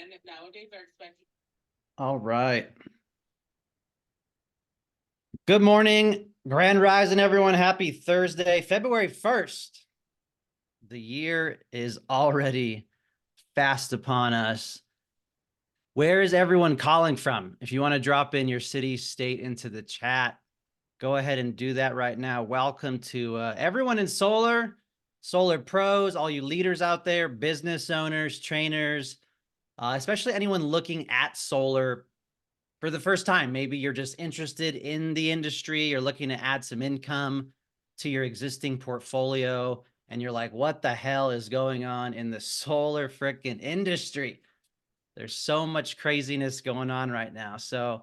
men nowadays are expected. All right. Good morning, Grand Rising, everyone. Happy Thursday, February 1st. The year is already fast upon us. Where is everyone calling from? If you want to drop in your city, state into the chat, go ahead and do that right now. Welcome to everyone in solar pros, all you leaders out there, business owners, trainers, especially anyone looking at solar for the first time. Maybe you're just interested in the industry, you're looking to add some income to your existing portfolio, and you're like, what the hell is going on in the solar freaking industry? There's so much craziness going on right now. So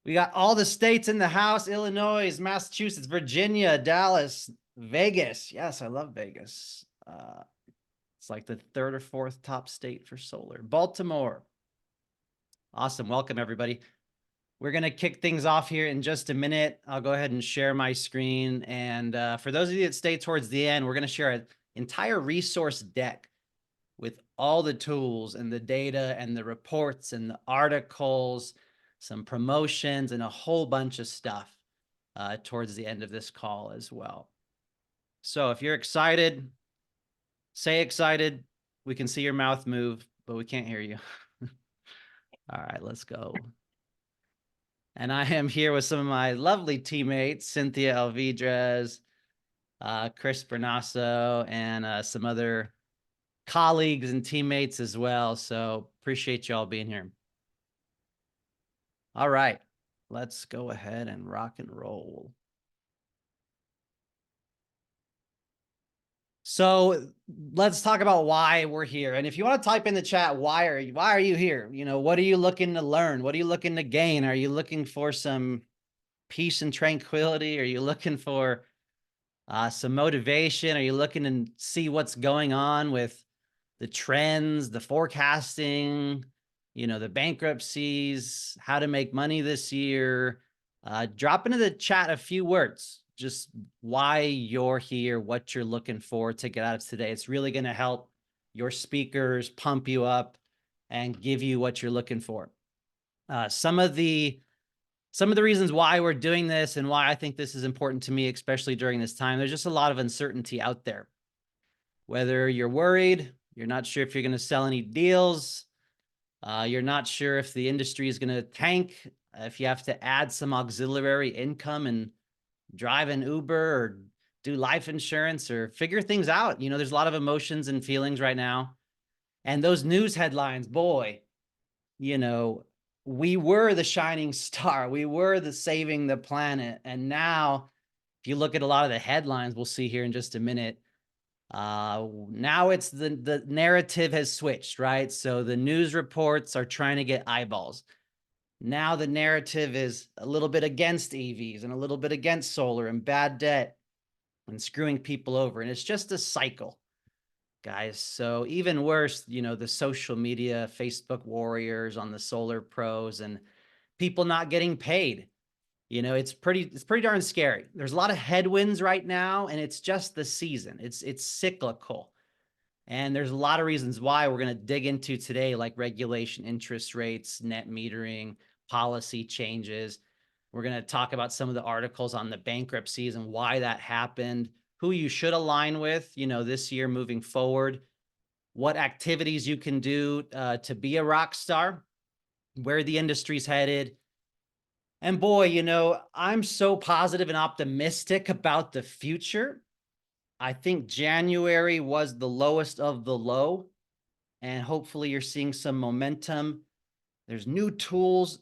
we got all the states in the house: Illinois, Massachusetts, Virginia, Dallas, Vegas. Yes, I love Vegas. It's like the third or fourth top state for solar. Baltimore. Awesome. Welcome, everybody. We're going to kick things off here in just a minute. I'll go ahead and share my screen. And for those of you that stay towards the end, we're going to share an entire resource deck with all the tools and the data and the reports and the articles, some promotions, and a whole bunch of stuff towards the end of this call as well. So if you're excited, say excited. We can see your mouth move, but we can't hear you. All right, let's go. And I am here with some of my lovely teammates, Cynthia Alvidrez, Chris Bernasso, and some other colleagues and teammates as well. So appreciate you all being here. All right, let's go ahead and rock and roll. So let's talk about why we're here. And if you want to type in the chat, why are you here? You know, what are you looking to learn? What are you looking to gain? Are you looking for some peace and tranquility? Are you looking for some motivation? Are you looking to see what's going on with the trends, the forecasting, you know, the bankruptcies, how to make money this year? Drop into the chat a few words, just why you're here, what you're looking for to get out of today. It's really going to help your speakers pump you up and give you what you're looking for. Some of the reasons why we're doing this and why I think this is important to me, especially during this time, there's just a lot of uncertainty out there. Whether you're worried, you're not sure if you're going to sell any deals, you're not sure if the industry is going to tank, if you have to add some auxiliary income and drive an Uber or do life insurance or figure things out. You know, there's a lot of emotions and feelings right now. And those news headlines, boy, you know, we were the shining star. We were the saving the planet. And now, if you look at a lot of the headlines, we'll see here in just a minute, now it's the narrative has switched, right? So the news reports are trying to get eyeballs. Now the narrative is a little bit against EVs and a little bit against solar and bad debt and screwing people over. And it's just a cycle, guys. So even worse, you know, the social media, Facebook warriors on the solar pros and people not getting paid. You know, it's pretty darn scary. There's a lot of headwinds right now, and it's just the season. It's cyclical. And there's a lot of reasons why we're going to dig into today, like regulation, interest rates, net metering, policy changes. We're going to talk about some of the articles on the bankruptcies and why that happened, who you should align with, you know, this year moving forward, what activities you can do to be a rock star, where the industry's headed. And boy, you know, I'm so positive and optimistic about the future. I think January was the lowest of the low, and hopefully you're seeing some momentum. There's new tools,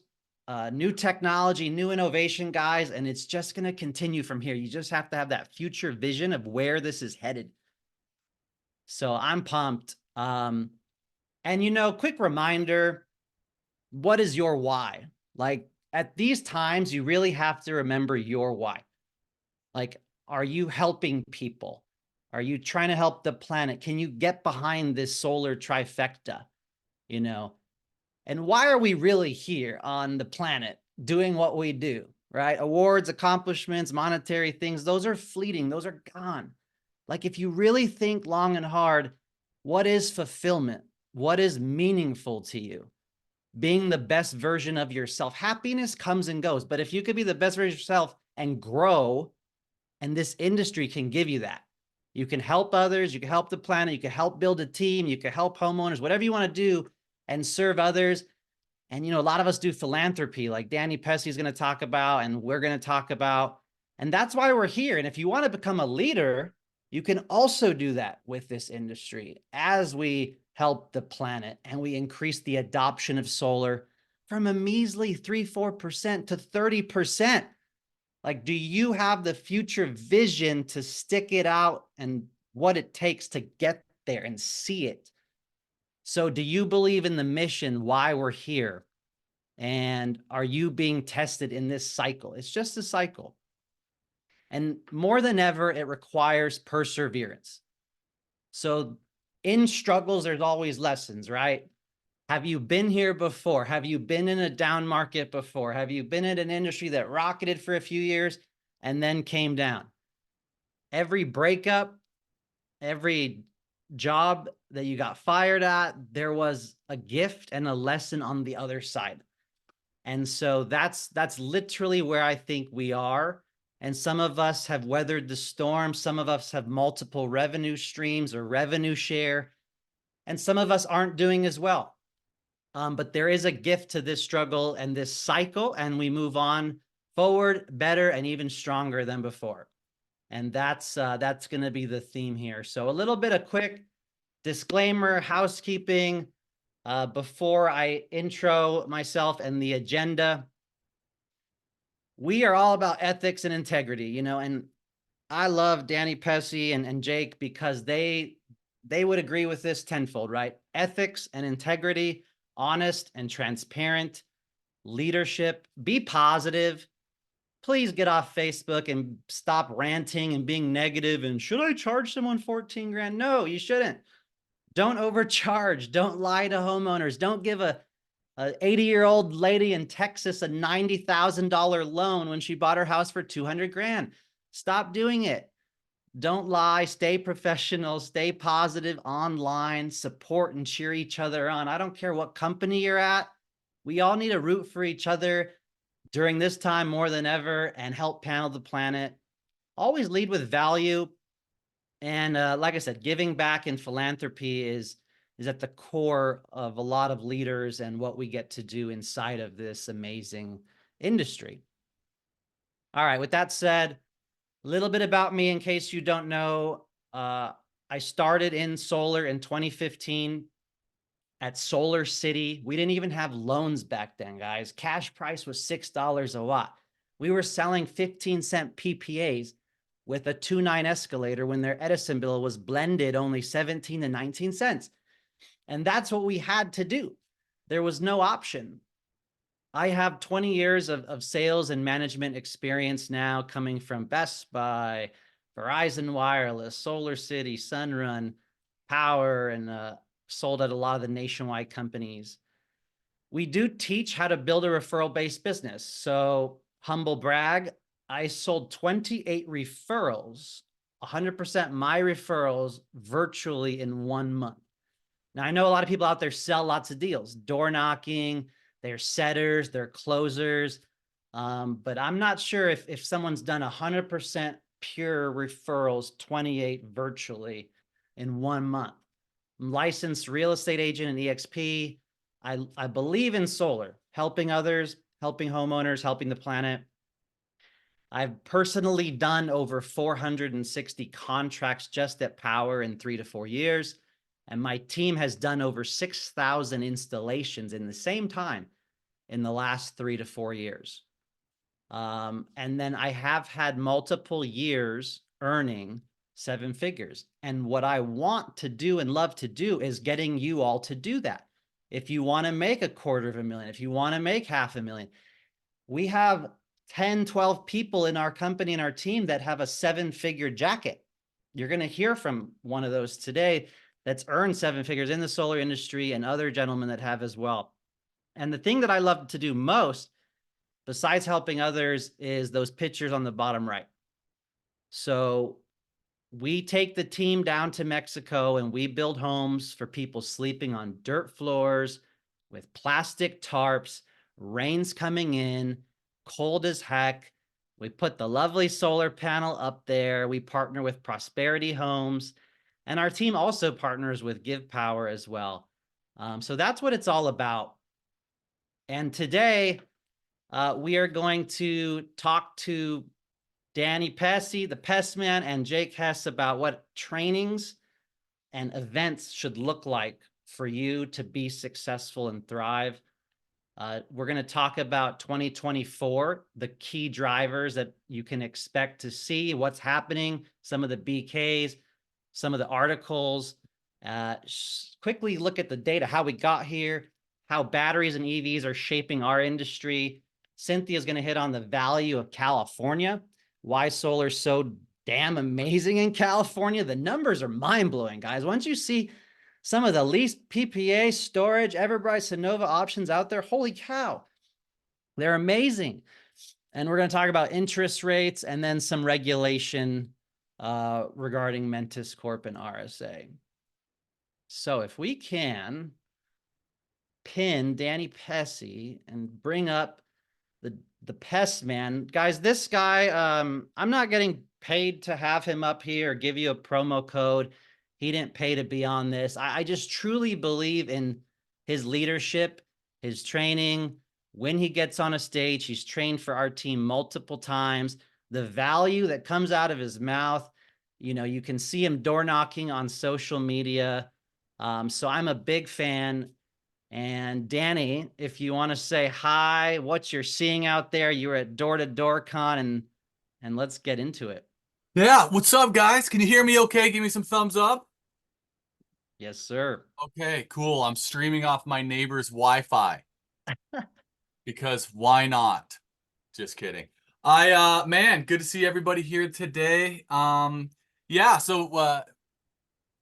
new technology, new innovation, guys, and it's just going to continue from here. You just have to have that future vision of where this is headed. So I'm pumped. And, you know, quick reminder, what is your why? Like, at these times, you really have to remember your why. Like, are you helping people? Are you trying to help the planet? Can you get behind this solar trifecta? You know, and why are we really here on the planet doing what we do, right? Awards, accomplishments, monetary things, those are fleeting. Those are gone. Like, if you really think long and hard, what is fulfillment? What is meaningful to you? Being the best version of yourself. Happiness comes and goes, but if you could be the best version of yourself and grow, and this industry can give you that. You can help others, you can help the planet, you can help build a team, you can help homeowners, whatever you want to do and serve others. And, a lot of us do philanthropy like Danny Pessy is going to talk about, and we're going to talk about. And that's why we're here. And if you want to become a leader, you can also do that with this industry as we help the planet and we increase the adoption of solar from a measly 3-4% to 30%. Like, do you have the future vision to stick it out and what it takes to get there and see it? So do you believe in the mission, why we're here? And are you being tested in this cycle? It's just a cycle. And more than ever, it requires perseverance. So in struggles, there's always lessons, right? Have you been here before? Have you been in a down market before? Have you been in an industry that rocketed for a few years and then came down? Every breakup, every job that you got fired at, there was a gift and a lesson on the other side. And so that's literally where I think we are. And some of us have weathered the storm. Some of us have multiple revenue streams or revenue share. And some of us aren't doing as well. But there is a gift to this struggle and this cycle, and we move on forward better and even stronger than before. And that's going to be the theme here. So a little bit of quick disclaimer, housekeeping, before I intro myself and the agenda. We are all about ethics and integrity, and I love Danny Pessy and Jake because they would agree with this tenfold, right? Ethics and integrity, honest and transparent, leadership, be positive. Please get off Facebook and stop ranting and being negative. And should I charge someone 14 grand? No, you shouldn't. Don't overcharge. Don't lie to homeowners. Don't give a 80-year-old lady in Texas a $90,000 loan when she bought her house for 200 grand. Stop doing it. Don't lie. Stay professional. Stay positive online. Support and cheer each other on. I don't care what company you're at. We all need to root for each other during this time more than ever and help panel the planet. Always lead with value. And like I said, giving back in philanthropy is at the core of a lot of leaders and what we get to do inside of this amazing industry. All right, with that said, a little bit about me in case you don't know. I started in solar in 2015 at Solar City. We didn't even have loans back then, guys. Cash price was $6 a watt. We were selling 15-cent PPAs with a 2.9 escalator when their Edison bill was blended only 17 to 19 cents. And that's what we had to do. There was no option. I have 20 years of sales and management experience now, coming from Best Buy, Verizon Wireless, Solar City, Sunrun, Power, and sold at a lot of the nationwide companies. We do teach how to build a referral-based business. So humble brag, I sold 28 referrals, 100% my referrals, virtually in 1 month. Now, I know a lot of people out there sell lots of deals, door knocking, they're setters, they're closers. But I'm not sure if someone's done 100% pure referrals, 28 virtually in 1 month. I'm licensed real estate agent in EXP. I believe in solar, helping others, helping homeowners, helping the planet. I've personally done over 460 contracts just at Power in 3 to 4 years. And my team has done over 6,000 installations in the same time in the last 3 to 4 years. And then I have had multiple years earning 7 figures. And what I want to do and love to do is getting you all to do that. If you want to make $250,000, if you want to make $500,000, we have 10, 12 people in our company and our team that have a 7-figure jacket. You're going to hear from one of those today that's earned 7 figures in the solar industry, and other gentlemen that have as well. And the thing that I love to do most, besides helping others, is those pictures on the bottom right. So we take the team down to Mexico and we build homes for people sleeping on dirt floors with plastic tarps, rain's coming in, cold as heck. We put the lovely solar panel up there. We partner with Prosperity Homes, and our team also partners with Give Power as well. So that's what it's all about. And today, we are going to talk to Danny Pessy, the Pest Man, and Jake Hess about what trainings and events should look like for you to be successful and thrive. We're going to talk about 2024, the key drivers that you can expect to see, what's happening, some of the BKs, some of the articles, quickly look at the data, how we got here, how batteries and EVs are shaping our industry. Cynthia's going to hit on the value of California, why solar is so damn amazing in California. The numbers are mind-blowing, guys. Once you see some of the least PPA, storage, Everbright, Sonova options out there, holy cow, they're amazing. And we're going to talk about interest rates and then some regulation regarding Mentis Corp and RSA. So if we can pin Danny Pessy and bring up the Pest Man. Guys, this guy, I'm not getting paid to have him up here or give you a promo code. He didn't pay to be on this. I just truly believe in his leadership, his training. When he gets on a stage, he's trained for our team multiple times. The value that comes out of his mouth, you can see him door knocking on social media. So I'm a big fan. And Danny, if you want to say hi, what you're seeing out there, you were at Door to Door Con, and let's get into it. Yeah, what's up, guys? Can you hear me okay? Give me some thumbs up. Yes, sir. Okay, cool. I'm streaming off my neighbor's Wi-Fi because why not? Just kidding. Man, good to see everybody here today. Yeah, so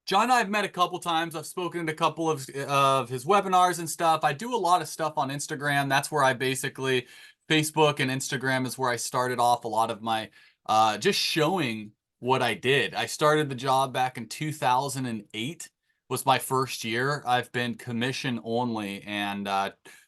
John and I have met a couple times. I've spoken to a couple of his webinars and stuff. I do a lot of stuff on Instagram. That's where I basically, Facebook and Instagram is where I started off a lot of my just showing what I did. I started the job back in 2008 was my first year. I've been commission only and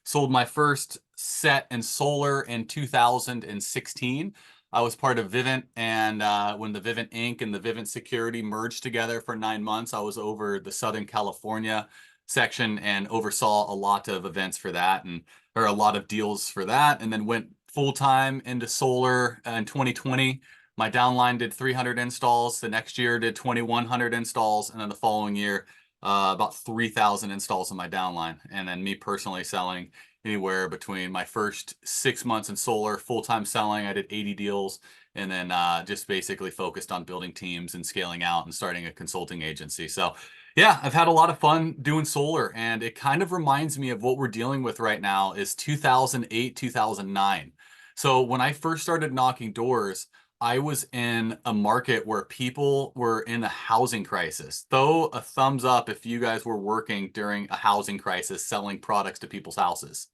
sold my first set in solar in 2016. I was part of Vivint, and when the Vivint Inc. and the Vivint Security merged together for 9 months, I was over the Southern California section and oversaw a lot of events for that, or a lot of deals for that, and then went full-time into solar in 2020. My downline did 300 installs. The next year did 2,100 installs, and then the following year, about 3,000 installs in my downline. And then me personally selling anywhere between my first 6 months in solar, full-time selling, I did 80 deals, and then just basically focused on building teams and scaling out and starting a consulting agency. So yeah, I've had a lot of fun doing solar, and it kind of reminds me of what we're dealing with right now is 2008, 2009. So when I first started knocking doors, I was in a market where people were in a housing crisis. Throw a thumbs up if you guys were working during a housing crisis selling products to people's houses.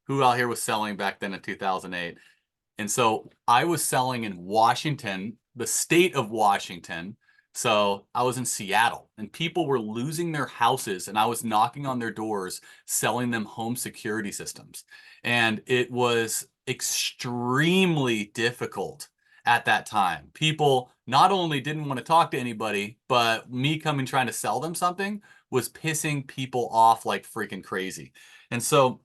Who out here was selling back then in 2008? And so I was selling in Washington, the state of Washington. So I was in Seattle and people were losing their houses and I was knocking on their doors, selling them home security systems. And it was extremely difficult at that time. People not only didn't want to talk to anybody, but me coming trying to sell them something was pissing people off like freaking crazy. And so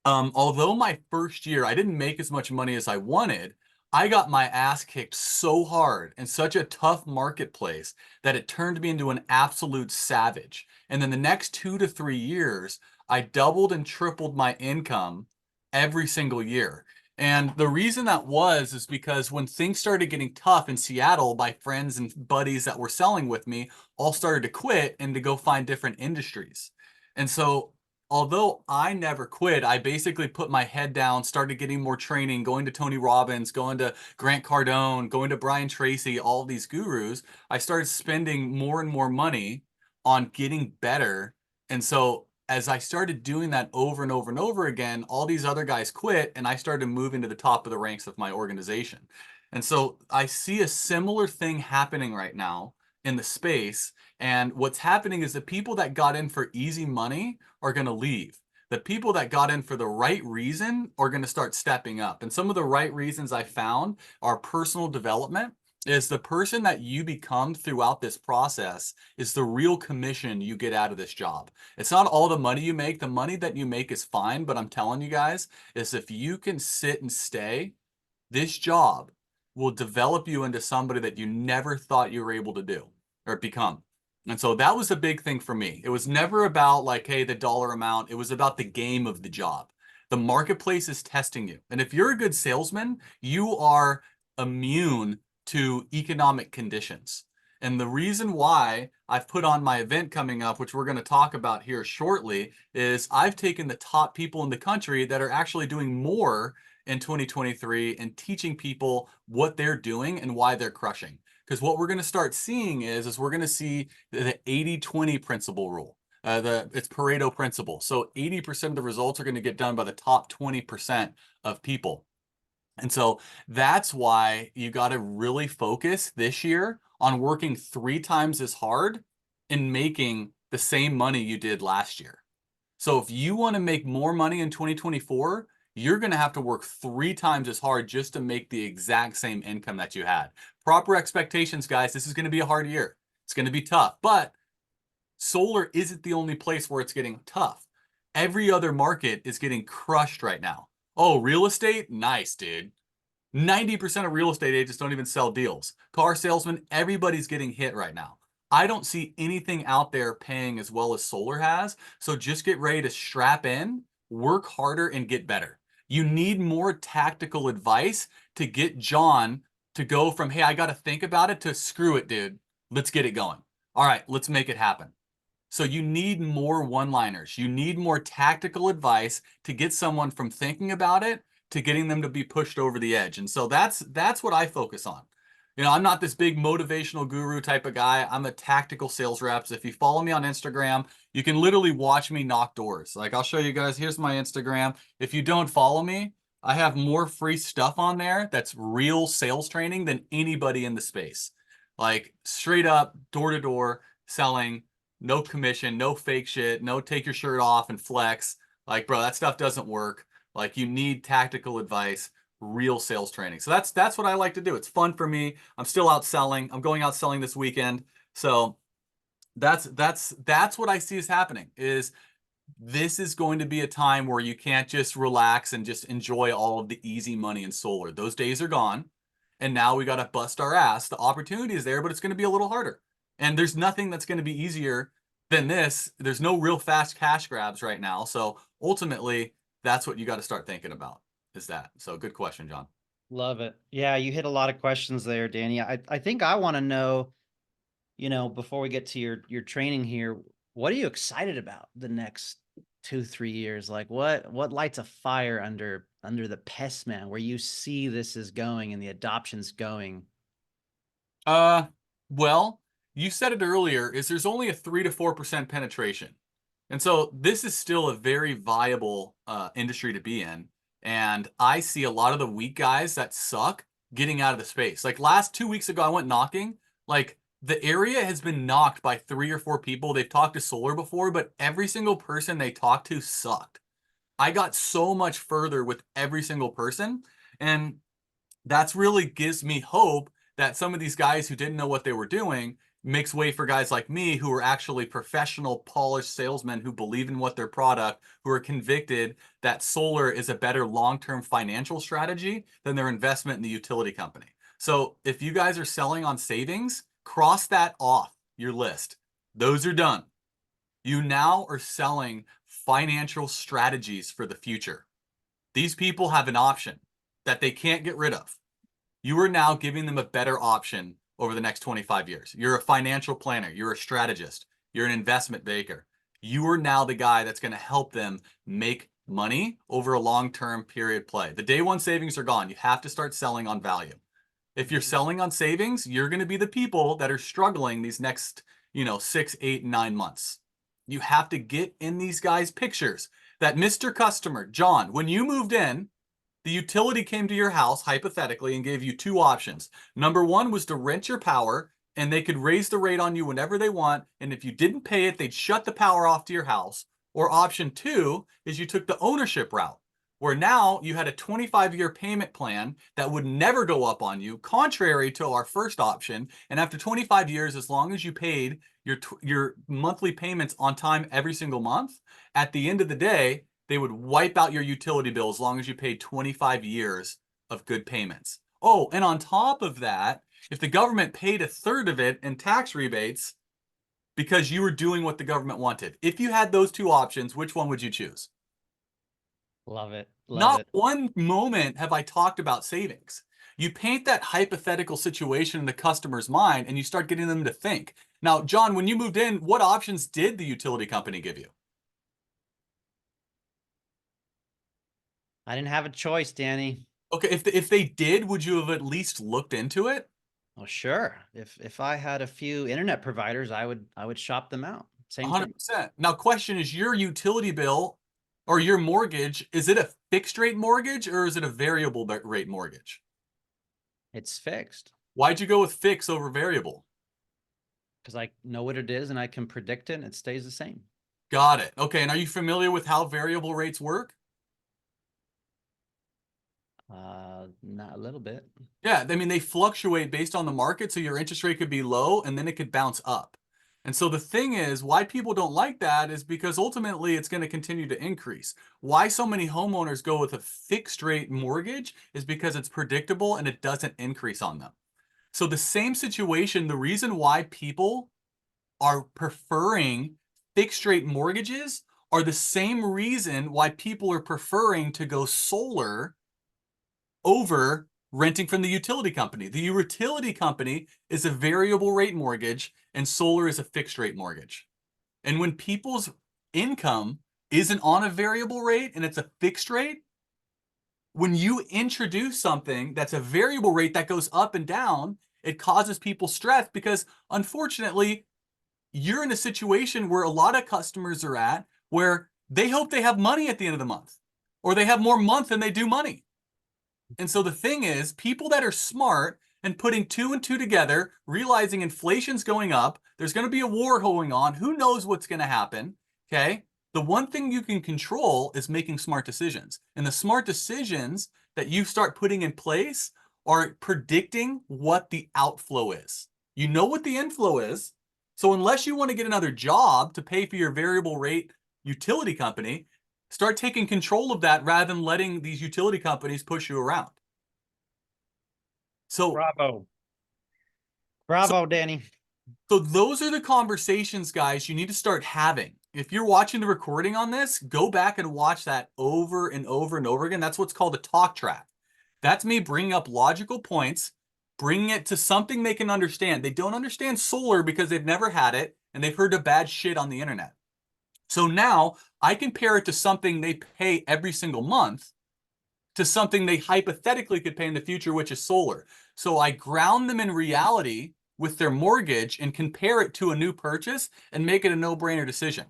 although my first year I didn't make as much money as I wanted, I got my ass kicked so hard in such a tough marketplace that it turned me into an absolute savage. And then the next 2 to 3 years, I doubled and tripled my income every single year. And the reason that was is because when things started getting tough in Seattle, my friends and buddies that were selling with me all started to quit and to go find different industries. And so although I never quit, I basically put my head down, started getting more training, going to Tony Robbins, going to Grant Cardone, going to Brian Tracy, all these gurus. I started spending more and more money on getting better. And so as I started doing that over and over and over again, all these other guys quit and I started moving to the top of the ranks of my organization. And so I see a similar thing happening right now in the space. And what's happening is the people that got in for easy money are going to leave. The people that got in for the right reason are going to start stepping up. And some of the right reasons I found are personal development. Is the person that you become throughout this process is the real commission you get out of this job. It's not all the money you make. The money that you make is fine, but I'm telling you guys, is if you can sit and stay, this job will develop you into somebody that you never thought you were able to do or become. And so that was a big thing for me. It was never about like, hey, the dollar amount. It was about the game of the job. The marketplace is testing you. And if you're a good salesman, you are immune to economic conditions. And the reason why I've put on my event coming up, which we're going to talk about here shortly, is I've taken the top people in the country that are actually doing more in 2023 and teaching people what they're doing and why they're crushing. Because what we're going to start seeing is we're going to see the 80-20 principle rule. It's Pareto principle. So 80% of the results are going to get done by the top 20% of people. And so that's why you got to really focus this year on working 3 times as hard and making the same money you did last year. So if you want to make more money in 2024, you're going to have to work 3 times as hard just to make the exact same income that you had. Proper expectations, guys. This is going to be a hard year. It's going to be tough, but solar isn't the only place where it's getting tough. Every other market is getting crushed right now. Oh, real estate? Nice, dude. 90% of real estate agents don't even sell deals. Car salesmen, everybody's getting hit right now. I don't see anything out there paying as well as solar has. So just get ready to strap in, work harder, and get better. You need more tactical advice to get John to go from, hey, I got to think about it, to screw it, dude. Let's get it going. All right, let's make it happen. So you need more one-liners. You need more tactical advice to get someone from thinking about it to getting them to be pushed over the edge. And so that's what I focus on. You know, I'm not this big motivational guru type of guy. I'm a tactical sales rep. So if you follow me on Instagram, you can literally watch me knock doors. Like I'll show you guys, here's my Instagram. If you don't follow me, I have more free stuff on there that's real sales training than anybody in the space. Like straight up door to door selling, no commission, no fake shit, no take your shirt off and flex. Like, bro, that stuff doesn't work. Like you need tactical advice, real sales training. So that's what I like to do. It's fun for me. I'm still out selling. I'm going out selling this weekend. So that's what I see is happening. Is this is going to be a time where you can't just relax and just enjoy all of the easy money in solar. Those days are gone. And now we got to bust our ass. The opportunity is there, but it's going to be a little harder. And there's nothing that's going to be easier than this. There's no real fast cash grabs right now. So ultimately, that's what you got to start thinking about, is that. So good question, John. Love it. Yeah, you hit a lot of questions there, Danny. I think I want to know, before we get to your training here, what are you excited about the next 2-3 years? Like what lights a fire under the Pest man, where you see this is going and the adoption's going? Well, you said it earlier, is there's only a 3 to 4% penetration. And so this is still a very viable industry to be in. And I see a lot of the weak guys that suck getting out of the space. Like last 2 weeks ago, I went knocking. Like the area has been knocked by 3 or 4 people. They've talked to solar before, but every single person they talked to sucked. I got so much further with every single person. And that's really gives me hope that some of these guys who didn't know what they were doing makes way for guys like me who are actually professional, polished salesmen who believe in what their product, who are convicted that solar is a better long-term financial strategy than their investment in the utility company. So if you guys are selling on savings, cross that off your list. Those are done. You now are selling financial strategies for the future. These people have an option that they can't get rid of. You are now giving them a better option over the next 25 years. You're a financial planner. You're a strategist. You're an investment banker. You are now the guy that's going to help them make money over a long-term period play. The day one savings are gone. You have to start selling on value. If you're selling on savings, you're going to be the people that are struggling these next, 6, 8, 9 months. You have to get in these guys' pictures that Mr. Customer, John, when you moved in, the utility came to your house, hypothetically, and gave you 2 options. Number 1 was to rent your power and they could raise the rate on you whenever they want. And if you didn't pay it, they'd shut the power off to your house. Or option two is you took the ownership route, where now you had a 25-year payment plan that would never go up on you, contrary to our first option. And after 25 years, as long as you paid your monthly payments on time every single month, at the end of the day, they would wipe out your utility bill as long as you paid 25 years of good payments. Oh, and on top of that, if the government paid a third of it in tax rebates because you were doing what the government wanted, if you had those two options, which one would you choose? Love it. Love Not it. one moment have I talked about savings. You paint that hypothetical situation in the customer's mind and you start getting them to think. Now, John, when you moved in, what options did the utility company give you? I didn't have a choice, Danny. Okay, if they did, would you have at least looked into it? Well, sure. If I had a few internet providers, I would shop them out. Same thing. 100%. Now, question is, your utility bill or your mortgage, is it a fixed rate mortgage or is it a variable rate mortgage? It's fixed Why'd you go with fixed over variable? because I know what it is and I can predict it and it stays the same. Got it. Okay, and are you familiar with how variable rates work? Not a little bit. Yeah, I mean, they fluctuate based on the market, so your interest rate could be low and then it could bounce up. And so the thing is, why people don't like that is because ultimately it's going to continue to increase. Why so many homeowners go with a fixed rate mortgage is because it's predictable and it doesn't increase on them. So the same situation, the reason why people are preferring fixed rate mortgages are the same reason why people are preferring to go solar over renting from the utility company. The utility company is a variable rate mortgage and solar is a fixed rate mortgage. And when people's income isn't on a variable rate and it's a fixed rate, when you introduce something that's a variable rate that goes up and down, it causes people stress because unfortunately, you're in a situation where a lot of customers are at where they hope they have money at the end of the month or they have more month than they do money. And so the thing is, people that are smart and putting two and two together, realizing inflation's going up, there's going to be a war going on, who knows what's going to happen, okay? The one thing you can control is making smart decisions. And the smart decisions that you start putting in place are predicting what the outflow is. You know what the inflow is. So unless you want to get another job to pay for your variable rate utility company, start taking control of that rather than letting these utility companies push you around. So, Bravo. so, Bravo, Danny. so those are the conversations, guys, you need to start having. If you're watching the recording on this, go back and watch that over and over and over again. That's what's called a talk track. That's me bringing up logical points, bringing it to something they can understand. They don't understand solar because they've never had it and they've heard the bad shit on the internet. So now I compare it to something they pay every single month to something they hypothetically could pay in the future, which is solar. So I ground them in reality with their mortgage and compare it to a new purchase and make it a no-brainer decision.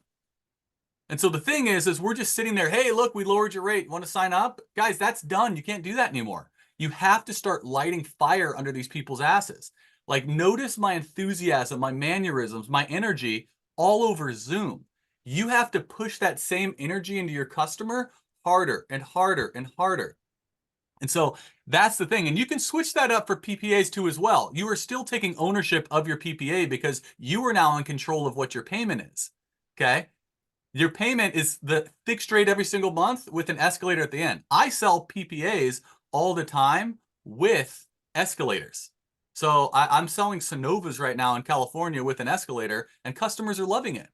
And so the thing is we're just sitting there, hey, look, we lowered your rate. Want to sign up? Guys, that's done. You can't do that anymore. You have to start lighting fire under these people's asses. Like, notice my enthusiasm, my mannerisms, my energy all over Zoom. You have to push that same energy into your customer harder and harder and harder. And so that's the thing. And you can switch that up for PPAs too as well. You are still taking ownership of your PPA because you are now in control of what your payment is. Okay. Your payment is the fixed rate every single month with an escalator at the end. I sell PPAs all the time with escalators. So I'm selling Sonovas right now in California with an escalator and customers are loving it.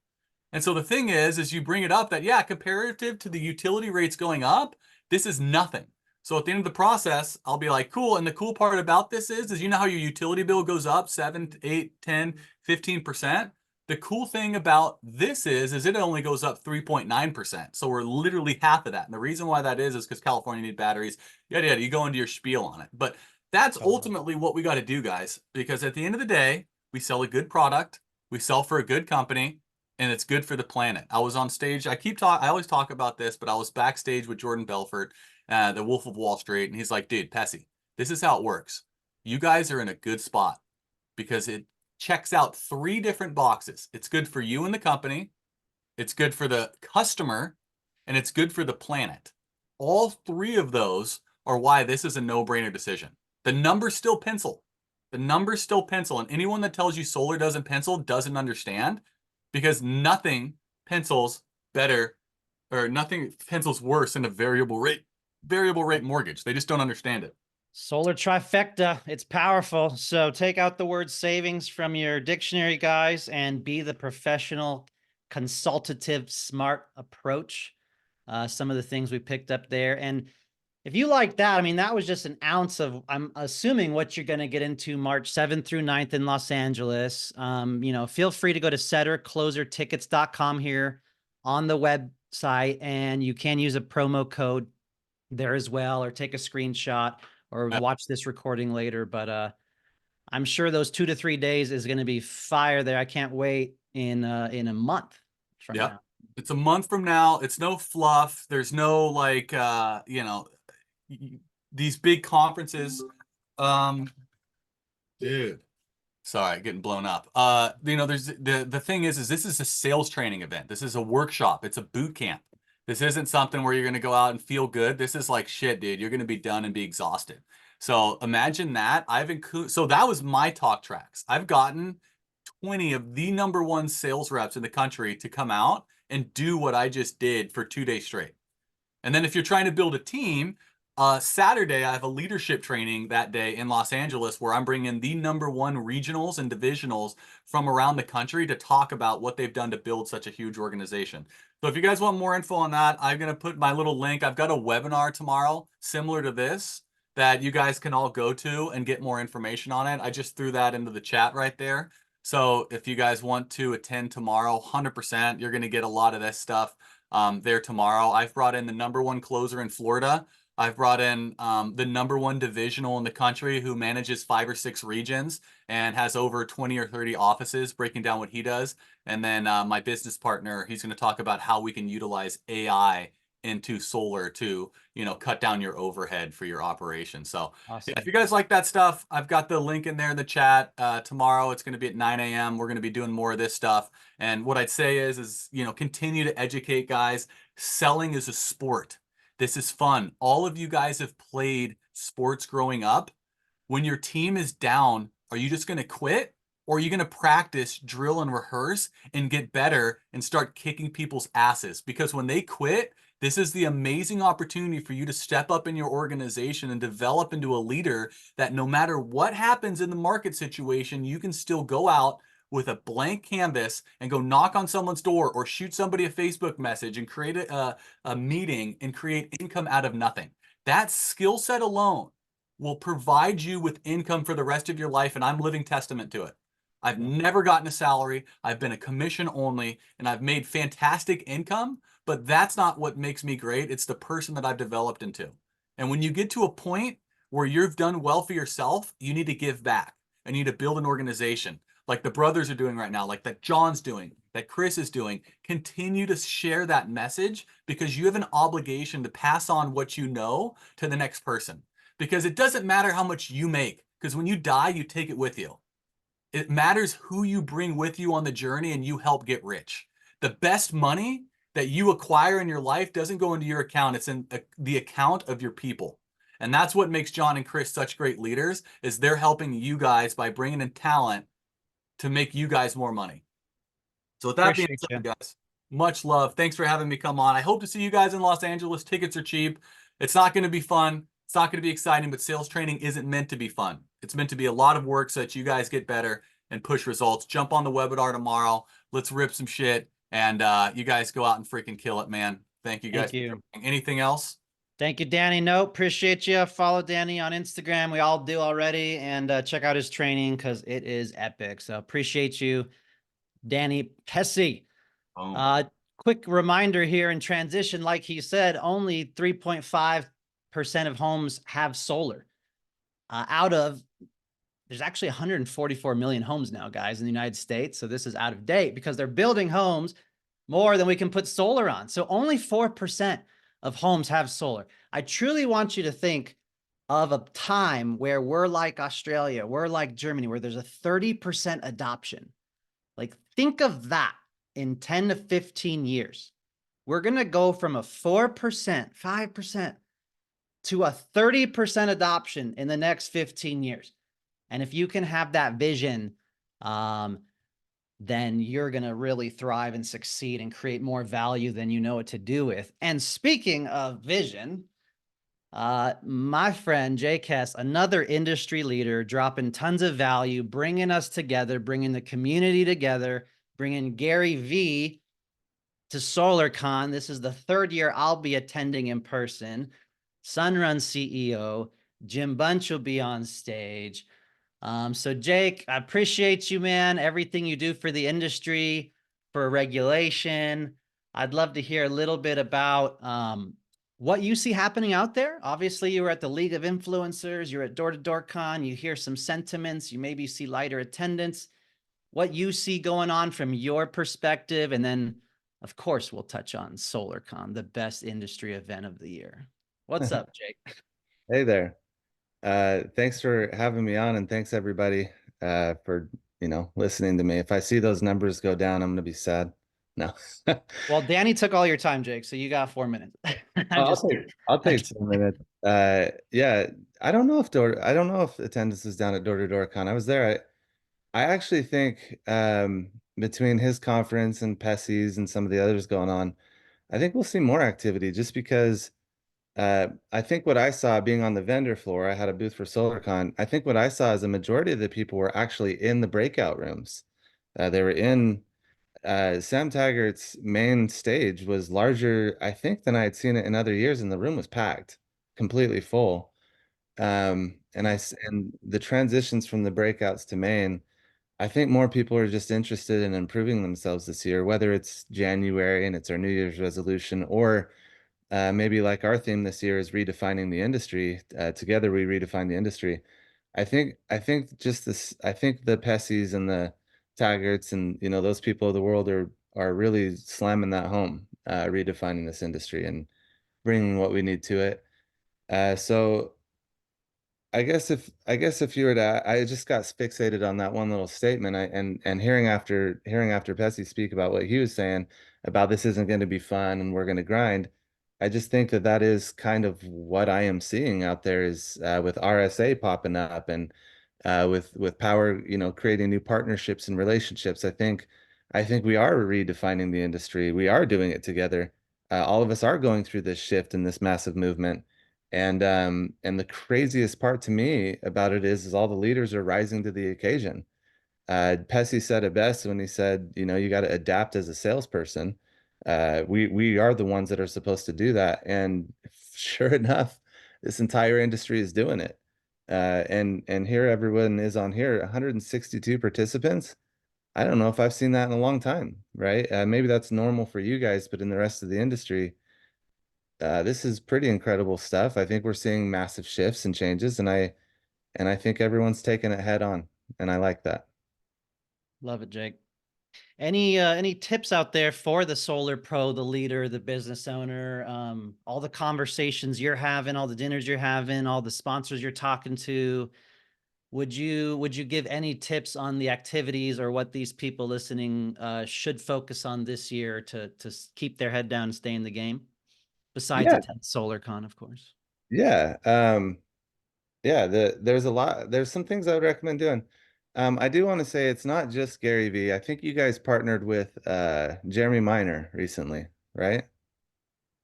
And so the thing is you bring it up that, yeah, comparative to the utility rates going up, this is nothing. So at the end of the process, I'll be like, cool. And the cool part about this is you know how your utility bill goes up 7, 8, 10, 15%? The cool thing about this is it only goes up 3.9%. So we're literally half of that. And the reason why that is because California need batteries. Yada, yada, you go into your spiel on it. But that's ultimately what we got to do, guys, because at the end of the day, we sell a good product, we sell for a good company, and it's good for the planet. I was on stage. I always talk about this, but I was backstage with Jordan Belfort, the Wolf of Wall Street, and he's like, dude, Pessy, this is how it works. You guys are in a good spot because checks out 3 different boxes. It's good for you and the company, it's good for the customer, and it's good for the planet. All 3 of those are why this is a no-brainer decision. The numbers still pencil. The numbers still pencil. And anyone that tells you solar doesn't pencil doesn't understand, because nothing pencils better, or nothing pencils worse than a variable rate mortgage. They just don't understand it. Solar trifecta. It's powerful. So take out the word savings from your dictionary, guys, and be the professional, consultative, smart approach. Some of the things we picked up there. And if you like that, I mean, that was just an ounce of, I'm assuming, what you're going to get into March 7th through 9th in Los Angeles. You know, feel free to go to setterclosertickets.com here on the website, and you can use a promo code there as well, or take a screenshot, or watch this recording later. But I'm sure those 2 to 3 days is going to be fire there. I can't wait in a month from now. It's a month from now. It's no fluff. There's no like, these big conferences. Dude, sorry, getting blown up. There's the thing is this is a sales training event. This is a workshop. It's a boot camp. This isn't something where you're going to go out and feel good. This is like, shit, dude, you're going to be done and be exhausted. So imagine that. So that was my talk tracks. I've gotten 20 of the #1 sales reps in the country to come out and do what I just did for 2 days straight. And then if you're trying to build a team, Saturday, I have a leadership training that day in Los Angeles where I'm bringing the #1 regionals and divisionals from around the country to talk about what they've done to build such a huge organization. So if you guys want more info on that, I'm going to put my little link. I've got a webinar tomorrow similar to this that you guys can all go to and get more information on it. I just threw that into the chat right there. So if you guys want to attend tomorrow, 100%, you're going to get a lot of this stuff there tomorrow. I've brought in the #1 closer in Florida. I've brought in the #1 divisional in the country who manages 5 or 6 regions and has over 20 or 30 offices, breaking down what he does. And then my business partner, he's going to talk about how we can utilize AI into solar to, cut down your overhead for your operation. So Awesome. yeah, if you guys like that stuff, I've got the link in there in the chat. Tomorrow it's going to be at 9 a.m. We're going to be doing more of this stuff. And what I'd say is, continue to educate, guys. Selling is a sport. This is fun. All of you guys have played sports growing up. When your team is down, are you just going to quit? Or are you going to practice, drill, and rehearse and get better and start kicking people's asses? Because when they quit, this is the amazing opportunity for you to step up in your organization and develop into a leader that no matter what happens in the market situation, you can still go out with a blank canvas and go knock on someone's door or shoot somebody a Facebook message and create a meeting and create income out of nothing. That skill set alone will provide you with income for the rest of your life, and I'm living testament to it. I've never gotten a salary. I've been a commission only, and I've made fantastic income, but that's not what makes me great. It's the person that I've developed into. And when you get to a point where you've done well for yourself, you need to give back. And you need to build an organization like the brothers are doing right now, like that John's doing, that Chris is doing. Continue to share that message because you have an obligation to pass on what you know to the next person. Because it doesn't matter how much you make, because when you die, you take it with you. It matters who you bring with you on the journey and you help get rich. The best money that you acquire in your life doesn't go into your account. It's in the account of your people. And that's what makes John and Chris such great leaders, is they're helping you guys by bringing in talent to make you guys more money. So with that being said, guys, much love. Thanks for having me come on. I hope to see you guys in Los Angeles. Tickets are cheap. It's not going to be fun. It's not going to be exciting, but sales training isn't meant to be fun. It's meant to be a lot of work so that you guys get better and push results. Jump on the webinar tomorrow. Let's rip some shit. And you guys go out and freaking kill it, man. Thank you guys. Thank you. Anything else? Thank you, Danny. No, appreciate you. Follow Danny on Instagram. We all do already. And check out his training because it is epic. So appreciate you, Danny Pessy. Quick reminder here in transition, like he said, only 3.5% of homes have solar. There's actually 144 million homes now, guys, in the United States. So this is out of date because they're building homes more than we can put solar on. So only 4% of homes have solar. I truly want you to think of a time where we're like Australia, we're like Germany, where there's a 30% adoption. Like, think of that in 10 to 15 years. We're going to go from a 4%, 5% to a 30% adoption in the next 15 years. And if you can have that vision, then you're going to really thrive and succeed and create more value than you know what to do with. And speaking of vision, my friend Jake Hess, another industry leader, dropping tons of value, bringing us together, bringing the community together, bringing Gary V to SolarCon. This is the third year I'll be attending in person. Sunrun CEO Jim Bunch will be on stage. So Jake, I appreciate you, man. Everything you do for the industry, for regulation. I'd love to hear a little bit about what you see happening out there. Obviously, you were at the League of Influencers, you're at Door to Door Con, you hear some sentiments, you maybe see lighter attendance, what you see going on from your perspective. And then, of course, we'll touch on SolarCon, the best industry event of the year. What's up, Jake? Hey there. Thanks for having me on, and thanks everybody for listening to me. If I see those numbers go down, I'm gonna be sad. No. Well, Danny took all your time, Jake, so you got 4 minutes. I'm just kidding. I'll take 2 minutes. Yeah, I don't know if attendance is down at Door to Door Con. I was there. I actually think between his conference and Pessy's and some of the others going on, I think we'll see more activity just because I think what I saw being on the vendor floor, I had a booth for SolarCon. I think what I saw is a majority of the people were actually in the breakout rooms. They were in Sam Taggart's main stage was larger, I think, than I had seen it in other years, and the room was packed, completely full. And the transitions from the breakouts to main, I think more people are just interested in improving themselves this year, whether it's January and it's our New Year's resolution, or maybe like our theme this year is redefining the industry. Together we redefine the industry. I think just this. I think the Pessys and the Taggarts and those people of the world are really slamming that home, redefining this industry and bringing what we need to it. So I guess if you were to, I just got fixated on that one little statement. And hearing after Pessy speak about what he was saying about this isn't going to be fun and we're going to grind. I just think that that is kind of what I am seeing out there is with RSA popping up and with power, creating new partnerships and relationships. I think we are redefining the industry. We are doing it together. All of us are going through this shift and this massive movement. And the craziest part to me about it is all the leaders are rising to the occasion. Pessy said it best when he said, you got to adapt as a salesperson. We are the ones that are supposed to do that. And sure enough, this entire industry is doing it. And here everyone is on here, 162 participants. I don't know if I've seen that in a long time, right? Maybe that's normal for you guys, but in the rest of the industry, this is pretty incredible stuff. I think we're seeing massive shifts and changes, and I think everyone's taking it head on, and I like that. Love it, Jake. Any tips out there for the solar pro, the leader, the business owner, all the conversations you're having, all the dinners you're having, all the sponsors you're talking to? Would you give any tips on the activities or what these people listening should focus on this year to keep their head down and stay in the game? Besides Yeah, attend SolarCon, of course. yeah. Yeah, there's some things I would recommend doing. I do want to say it's not just Gary V. I think you guys partnered with Jeremy Miner recently, right?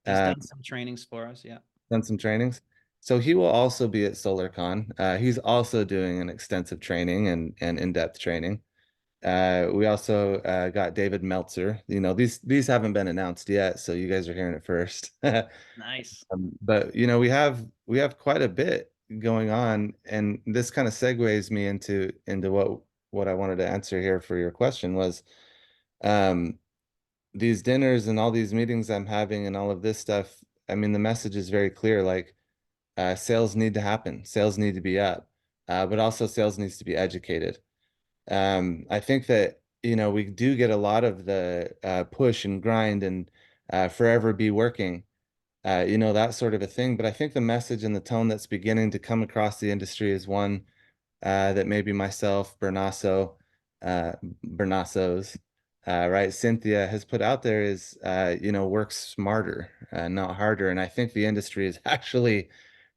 He's Uh, done some trainings for us. Yeah. done some trainings. So he will also be at SolarCon. He's also doing an extensive training and in-depth training. We also got David Meltzer. These haven't been announced yet, so you guys are hearing it first. Nice. But we have quite a bit going on, and this kind of segues me into what I wanted to answer here for your question was um these dinners and all these meetings I'm having and all of this stuff. I mean, the message is very clear, like sales need to happen, sales need to be up, but also sales needs to be educated. I think that we do get a lot of the push and grind and forever be working. you know, that sort of a thing. But I think the message and the tone that's beginning to come across the industry is one that maybe myself, Bernasso's, right, Cynthia has put out there is, you know, work smarter, not harder. And I think the industry is actually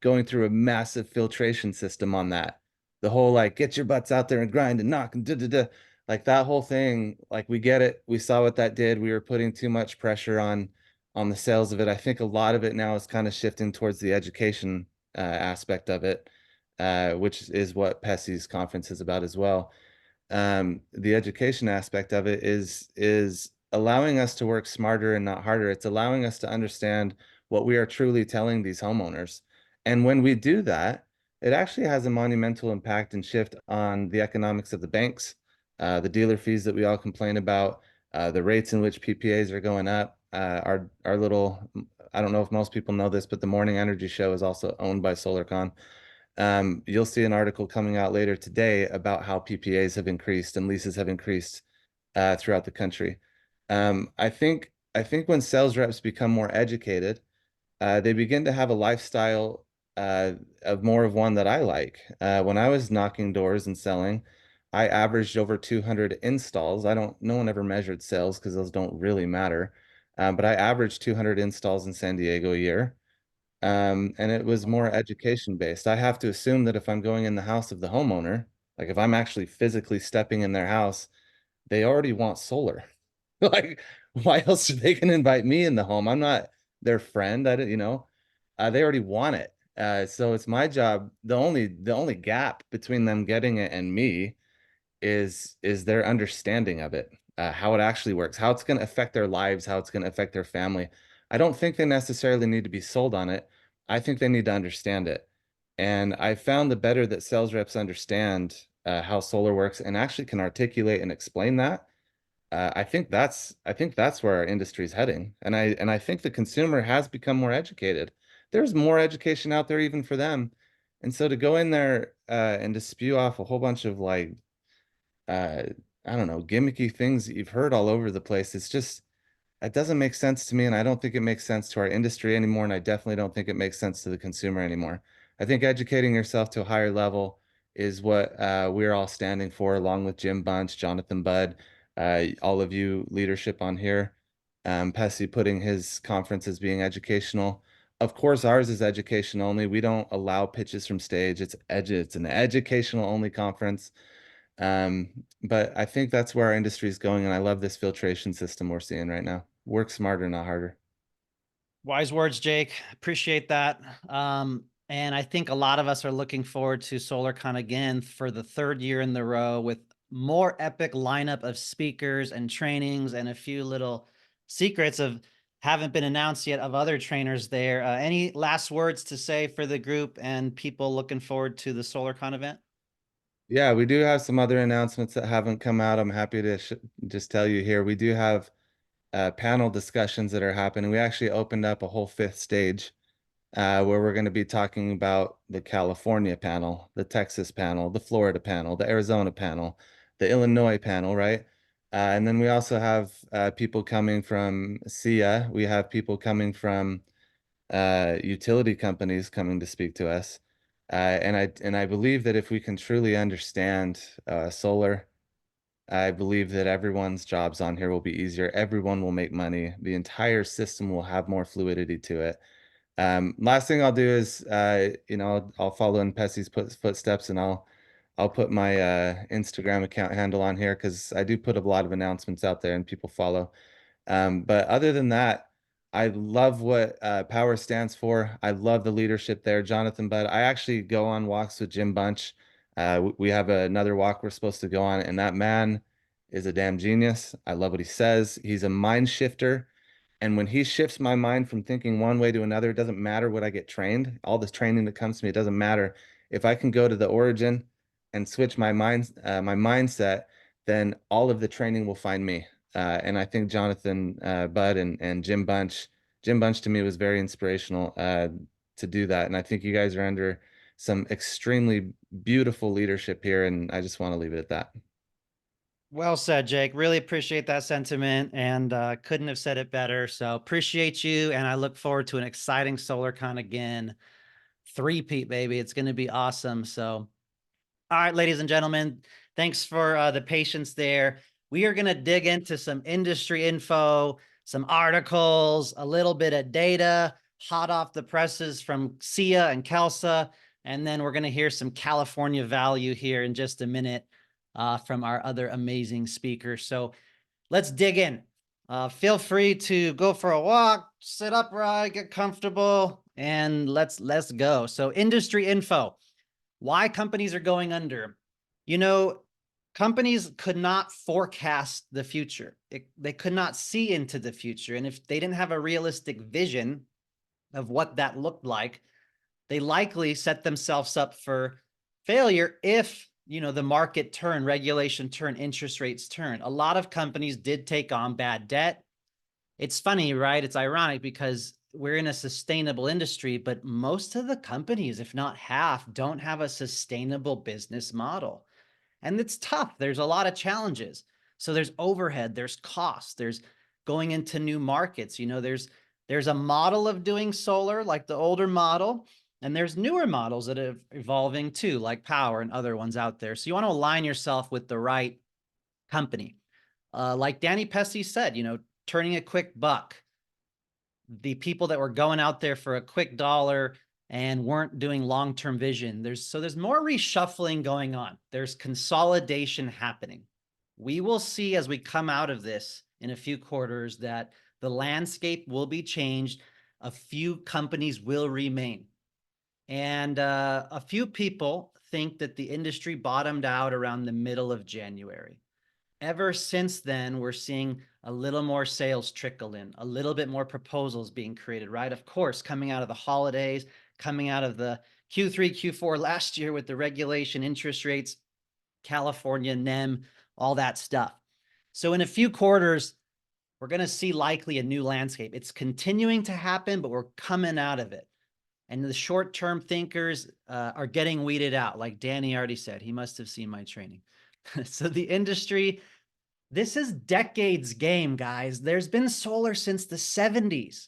going through a massive filtration system on that. The whole like, get your butts out there and grind and knock and da. Like that whole thing, like we get it. We saw what that did. We were putting too much pressure on the sales of it. I think a lot of it now is kind of shifting towards the education aspect of it, which is what Pessy's conference is about as well. The education aspect of it is allowing us to work smarter and not harder. It's allowing us to understand what we are truly telling these homeowners. And when we do that, it actually has a monumental impact and shift on the economics of the banks, the dealer fees that we all complain about, the rates in which PPAs are going up. Our little, I don't know if most people know this, but the Morning Energy Show is also owned by SolarCon. You'll see an article coming out later today about how PPAs have increased and leases have increased throughout the country. I think when sales reps become more educated, they begin to have a lifestyle of more of one that I like. When I was knocking doors and selling, I averaged over 200 installs. No one ever measured sales because those don't really matter. But I averaged 200 installs in San Diego a year. And it was more education based. I have to assume that if I'm going in the house of the homeowner, like if I'm actually physically stepping in their house, they already want solar. Like, why else are they gonna invite me in the home? I'm not their friend. I don't, you know, they already want it. So it's my job. The only gap between them getting it and me is their understanding of it, how it actually works, how it's going to affect their lives, how it's going to affect their family. I don't think they necessarily need to be sold on it. I think they need to understand it. And I found the better that sales reps understand how solar works and actually can articulate and explain that, I think that's where our industry is heading. And I think the consumer has become more educated. There's more education out there even for them. And so to go in there and to spew off a whole bunch of like uh I don't know, gimmicky things that you've heard all over the place. It's just it doesn't make sense to me, and I don't think it makes sense to our industry anymore, and I definitely don't think it makes sense to the consumer anymore. I think educating yourself to a higher level is what we're all standing for, along with Jim Bunch, Jonathan Budd, all of you leadership on here. Pessy putting his conference as being educational. Of course, ours is education only. We don't allow pitches from stage. It's an educational only conference. But I think that's where our industry is going, and I love this filtration system we're seeing right now. Work smarter, not harder. Wise words, Jake. Appreciate that. And I think a lot of us are looking forward to SolarCon again for the third year in the row with more epic lineup of speakers and trainings and a few little secrets of haven't been announced yet of other trainers there. Any last words to say for the group and people looking forward to the SolarCon event? Yeah, we do have some other announcements that haven't come out. I'm happy to just tell you here. We do have panel discussions that are happening. We actually opened up a whole fifth stage where we're going to be talking about the California panel, the Texas panel, the Florida panel, the Arizona panel, the Illinois panel, right? And then we also have people coming from SIA. We have people coming from utility companies coming to speak to us. And I believe that if we can truly understand solar, I believe that everyone's jobs on here will be easier. Everyone will make money. The entire system will have more fluidity to it. Last thing I'll do is, you know, I'll follow in Pessy's footsteps, and I'll put my Instagram account handle on here because I do put a lot of announcements out there and people follow. But other than that, I love what Power stands for. I love the leadership there, Jonathan. But I actually go on walks with Jim Bunch. We have another walk we're supposed to go on, and that man is a damn genius. I love what he says. He's a mind shifter. And when he shifts my mind from thinking one way to another, it doesn't matter what I get trained, all this training that comes to me, it doesn't matter. If I can go to the origin and switch my mindset, then all of the training will find me. And I think Jonathan Budd and Jim Bunch to me was very inspirational to do that. And I think you guys are under some extremely beautiful leadership here, and I just want to leave it at that. Well said, Jake. Really appreciate that sentiment and couldn't have said it better. So appreciate you. And I look forward to an exciting SolarCon again. Three-peat, baby. It's going to be awesome. So, all right, ladies and gentlemen, thanks for the patience there. We are going to dig into some industry info, some articles, a little bit of data, hot off the presses from Sia and Kelsa. And then we're going to hear some California value here in just a minute from our other amazing speakers. So let's dig in. Feel free to go for a walk, sit upright, get comfortable, and let's go. So industry info, why companies are going under. You know, companies could not forecast the future. They could not see into the future. And if they didn't have a realistic vision of what that looked like, they likely set themselves up for failure if, you know, the market turn, regulation turn, interest rates turn. A lot of companies did take on bad debt. It's funny, right? It's ironic because we're in a sustainable industry, but most of the companies, if not half, don't have a sustainable business model. And it's tough. There's a lot of challenges. So there's overhead, there's costs, there's going into new markets. You know, there's a model of doing solar, like the older model, and there's newer models that are evolving too, like power and other ones out there. So you want to align yourself with the right company. Like Danny Pessy said, you know, turning a quick buck. The people that were going out there for a quick dollar and weren't doing long-term vision. There's more reshuffling going on. There's consolidation happening. We will see as we come out of this in a few quarters that the landscape will be changed. A few companies will remain. And a few people think that the industry bottomed out around the middle of January. Ever since then, we're seeing a little more sales trickle in, a little bit more proposals being created, right? Of course, coming out of the holidays, coming out of the Q3, Q4 last year with the regulation, interest rates, California, NEM, all that stuff. So in a few quarters, we're going to see likely a new landscape. It's continuing to happen, but we're coming out of it. And the short-term thinkers are getting weeded out. Like Danny already said, he must have seen my training. So the industry, this is decades game, guys. There's been solar since the 70s.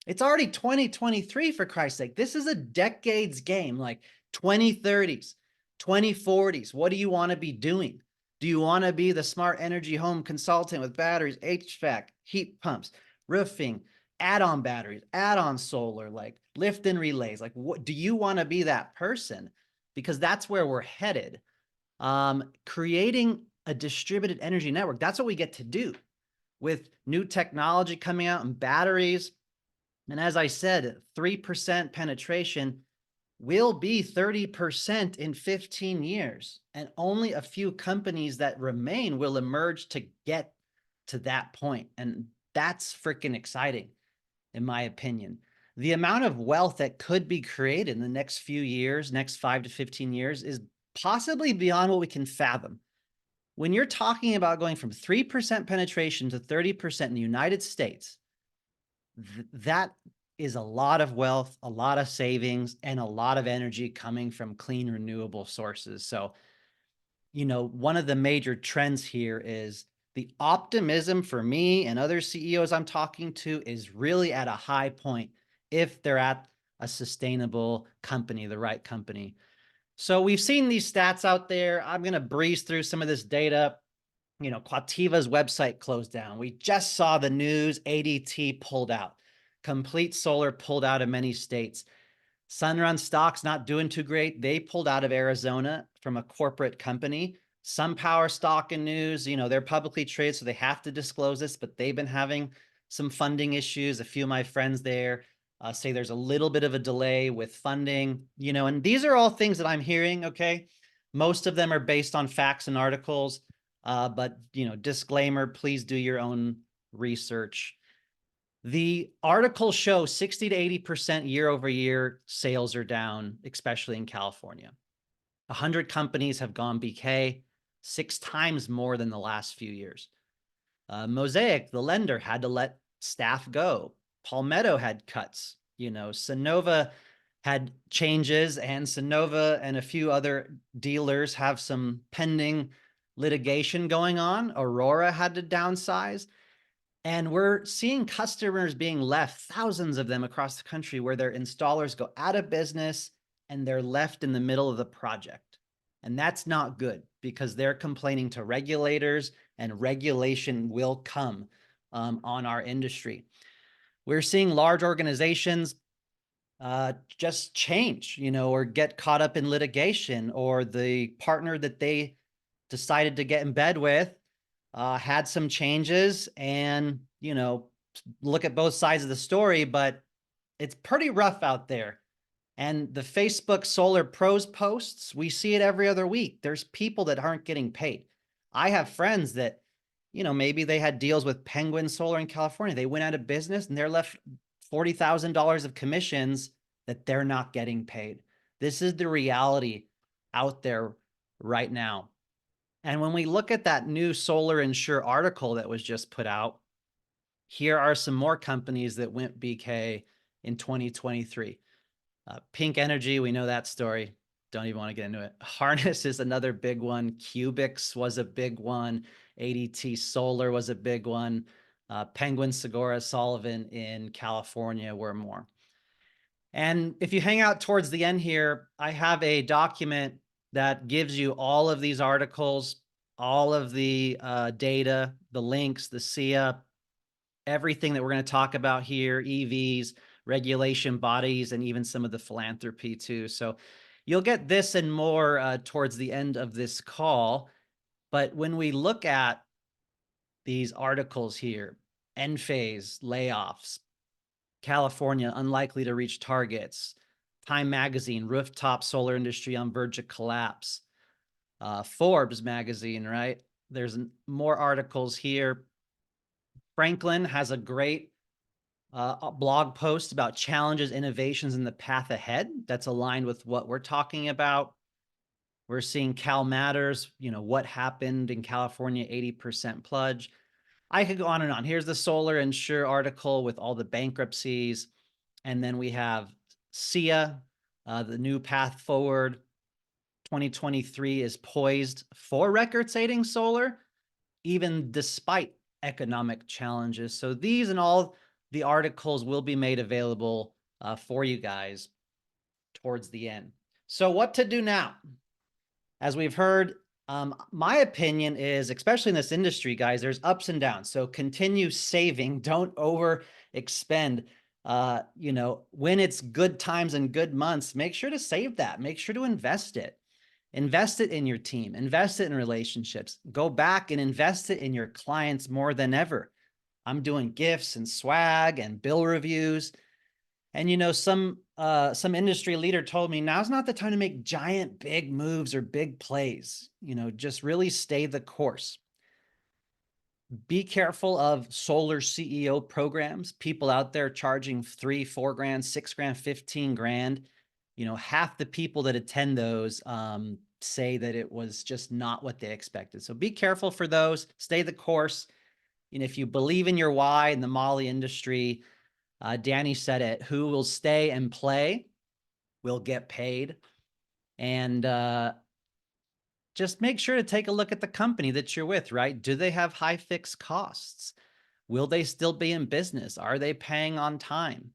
It's already 2023, for Christ's sake. This is a decades game, like 2030s, 2040s. What do you want to be doing? Do you want to be the smart energy home consultant with batteries, HVAC, heat pumps, roofing, add-on batteries, add-on solar, like lift and relays? Like, what do you want to be that person? Because that's where we're headed. Creating a distributed energy network. That's what we get to do with new technology coming out and batteries. And as I said, 3% penetration will be 30% in 15 years. And only a few companies that remain will emerge to get to that point. And that's freaking exciting, in my opinion. The amount of wealth that could be created in the next few years, next 5 to 15 years, is possibly beyond what we can fathom. When you're talking about going from 3% penetration to 30% in the United States, that is a lot of wealth, a lot of savings, and a lot of energy coming from clean, renewable sources. So, you know, one of the major trends here is the optimism for me and other CEOs I'm talking to is really at a high point if they're at a sustainable company, the right company. So we've seen these stats out there. I'm going to breeze through some of this data. You know, Quativa's website closed down. We just saw the news, ADT pulled out. Complete Solar pulled out of many states. Sunrun stock's not doing too great. They pulled out of Arizona from a corporate company. SunPower stock in news, you know, they're publicly traded, so they have to disclose this, but they've been having some funding issues. A few of my friends there say there's a little bit of a delay with funding, you know, and these are all things that I'm hearing, okay? Most of them are based on facts and articles, but, you know, disclaimer, please do your own research. The articles show 60 to 80% year over year sales are down, especially in California. 100 companies have gone BK, 6 times more than the last few years. Mosaic, the lender, had to let staff go. Palmetto had cuts. You know, Sonova had changes, and Sonova and a few other dealers have some pending litigation going on. Aurora had to downsize. And we're seeing customers being left, thousands of them across the country, where their installers go out of business and they're left in the middle of the project. And that's not good because they're complaining to regulators, and regulation will come on our industry. We're seeing large organizations just change, or get caught up in litigation, or the partner that they decided to get in bed with had some changes, and, look at both sides of the story, but it's pretty rough out there. And the Facebook Solar Pros posts, we see it every other week. There's people that aren't getting paid. I have friends that, maybe they had deals with Penguin Solar in California. They went out of business and they're left $40,000 of commissions that they're not getting paid. This is the reality out there right now. And when we look at that new Solar Insure article that was just put out, here are some more companies that went BK in 2023. Pink Energy, we know that story. Don't even want to get into it. Harness is another big one. Cubics was a big one. ADT Solar was a big one. Penguin, Segura, Sullivan in California were more. And if you hang out towards the end here, I have a document that gives you all of these articles, all of the data, the links, the SIA, everything that we're going to talk about here, EVs, regulation bodies, and even some of the philanthropy too. So you'll get this and more towards the end of this call. But when we look at these articles here, Enphase layoffs, California unlikely to reach targets, Time Magazine, rooftop solar industry on verge of collapse, Forbes magazine, right? There's more articles here. Franklin has a great blog post about challenges, innovations, and the path ahead. That's aligned with what we're talking about. We're seeing Cal Matters, what happened in California, 80% pledge. I could go on and on. Here's the Solar Insure article with all the bankruptcies. And then we have SIA, the new path forward. 2023 is poised for record-setting solar, even despite economic challenges. So these and all the articles will be made available for you guys towards the end. So what to do now? As we've heard, my opinion is, especially in this industry, guys, there's ups and downs. So continue saving. Don't overexpend. When it's good times and good months, make sure to save that. Make sure to invest it. Invest it in your team. Invest it in relationships. Go back and invest it in your clients more than ever. I'm doing gifts and swag and bill reviews. And some industry leader told me now's not the time to make giant big moves or big plays. Just really stay the course. Be careful of solar CEO programs, people out there charging $3,000, $4,000, $6,000, $15,000. Half the people that attend those say that it was just not what they expected. So be careful for those, stay the course. If you believe in your why in the Molly industry, Danny said it, who will stay and play will get paid. And just make sure to take a look at the company that you're with, right? Do they have high fixed costs? Will they still be in business? Are they paying on time?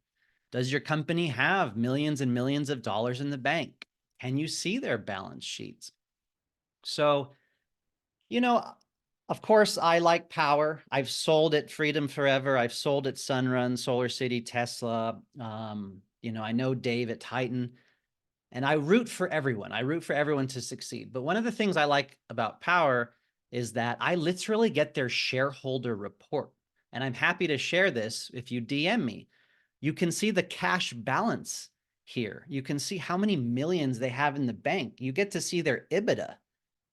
Does your company have millions and millions of dollars in the bank? Can you see their balance sheets? So, of course, I like power. I've sold at Freedom Forever. I've sold at Sunrun, Solar City, Tesla. I know Dave at Titan. And I root for everyone. I root for everyone to succeed. But one of the things I like about power is that I literally get their shareholder report. And I'm happy to share this if you DM me. You can see the cash balance here. You can see how many millions they have in the bank. You get to see their EBITDA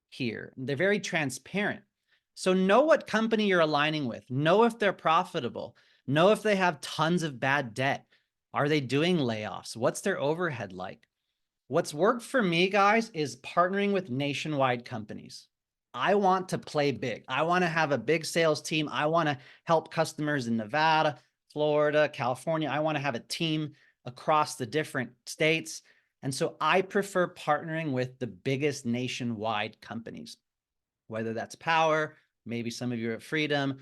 here. They're very transparent. So know what company you're aligning with. Know if they're profitable. Know if they have tons of bad debt. Are they doing layoffs? What's their overhead like? What's worked for me, guys, is partnering with nationwide companies. I want to play big. I want to have a big sales team. I want to help customers in Nevada, Florida, California. I want to have a team across the different states. And so I prefer partnering with the biggest nationwide companies. whether that's power, maybe some of you are at freedom.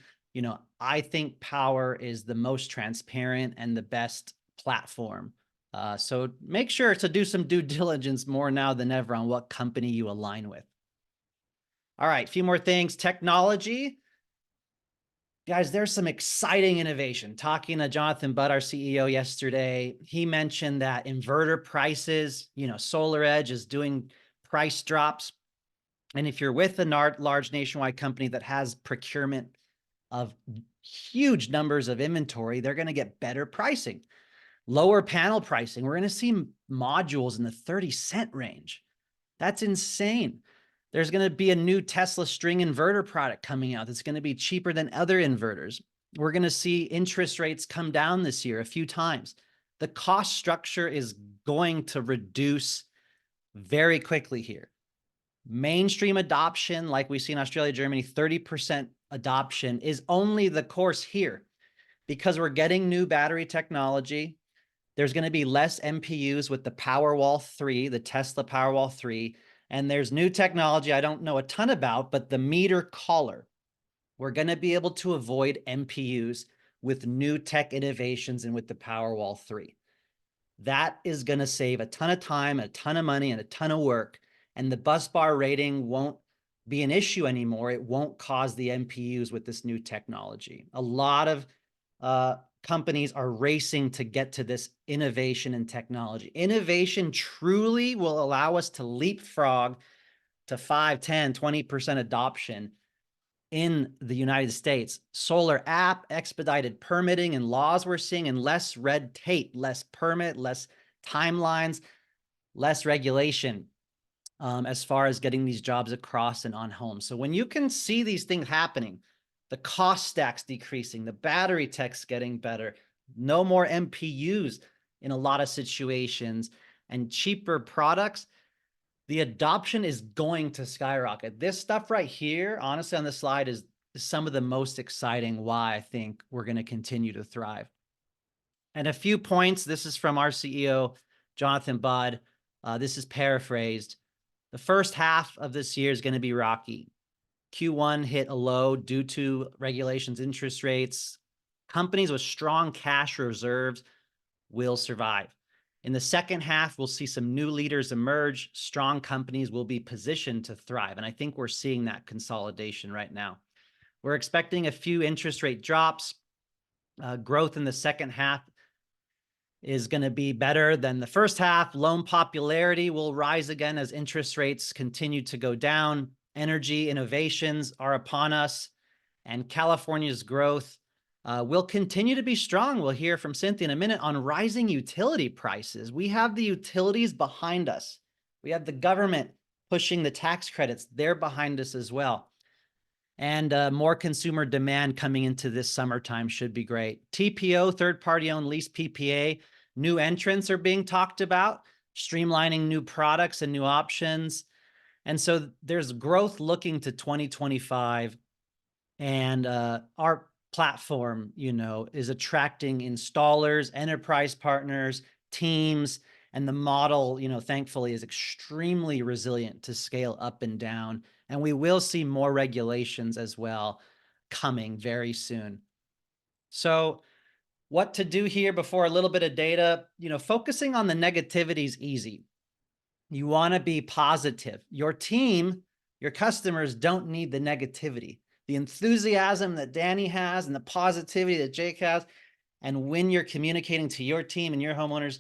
I think power is the most transparent and the best platform. So make sure to do some due diligence more now than ever on what company you align with. All right, a few more things. Technology. Guys, there's some exciting innovation. Talking to Jonathan Budd, our CEO, yesterday, he mentioned that inverter prices, SolarEdge is doing price drops. And if you're with a large nationwide company that has procurement of huge numbers of inventory, they're going to get better pricing, lower panel pricing. We're going to see modules in the 30-cent range. That's insane. There's going to be a new Tesla string inverter product coming out that's going to be cheaper than other inverters. We're going to see interest rates come down this year a few times. The cost structure is going to reduce very quickly here. Mainstream adoption, like we see in Australia, Germany, 30% adoption is only the course here because we're getting new battery technology. There's going to be less MPUs with the Powerwall 3, the Tesla Powerwall 3. And there's new technology I don't know a ton about, but the meter collar. We're going to be able to avoid MPUs with new tech innovations and with the Powerwall 3. That is going to save a ton of time, a ton of money, and a ton of work. And the bus bar rating won't be an issue anymore. It won't cause the MPUs with this new technology. A lot of companies are racing to get to this innovation and technology. Innovation truly will allow us to leapfrog to 5, 10, 20% adoption in the United States. Solar app, expedited permitting and laws we're seeing, and less red tape, less permit, less timelines, less regulation as far as getting these jobs across and on homes. So when you can see these things happening, the cost stacks decreasing, the battery tech's getting better, no more MPUs in a lot of situations, and cheaper products, the adoption is going to skyrocket. This stuff right here, honestly, on the slide is some of the most exciting why I think we're going to continue to thrive. And a few points. This is from our CEO, Jonathan Budd. This is paraphrased. The first half of this year is going to be rocky. Q1 hit a low due to regulations, interest rates. Companies with strong cash reserves will survive. In the second half, we'll see some new leaders emerge. Strong companies will be positioned to thrive. And I think we're seeing that consolidation right now. We're expecting a few interest rate drops. Growth in the second half is going to be better than the first half. Loan popularity will rise again as interest rates continue to go down. Energy innovations are upon us, and California's growth will continue to be strong. We'll hear from Cynthia in a minute on rising utility prices. We have the utilities behind us. We have the government pushing the tax credits. They're behind us as well. And more consumer demand coming into this summertime should be great. TPO, third-party owned lease PPA, new entrants are being talked about, streamlining new products and new options. And so there's growth looking to 2025. And our platform, is attracting installers, enterprise partners, teams, and the model, thankfully is extremely resilient to scale up and down. And we will see more regulations as well coming very soon. So what to do here before a little bit of data, focusing on the negativity is easy. You want to be positive. Your team, your customers don't need the negativity. The enthusiasm that Danny has and the positivity that Jake has, and when you're communicating to your team and your homeowners,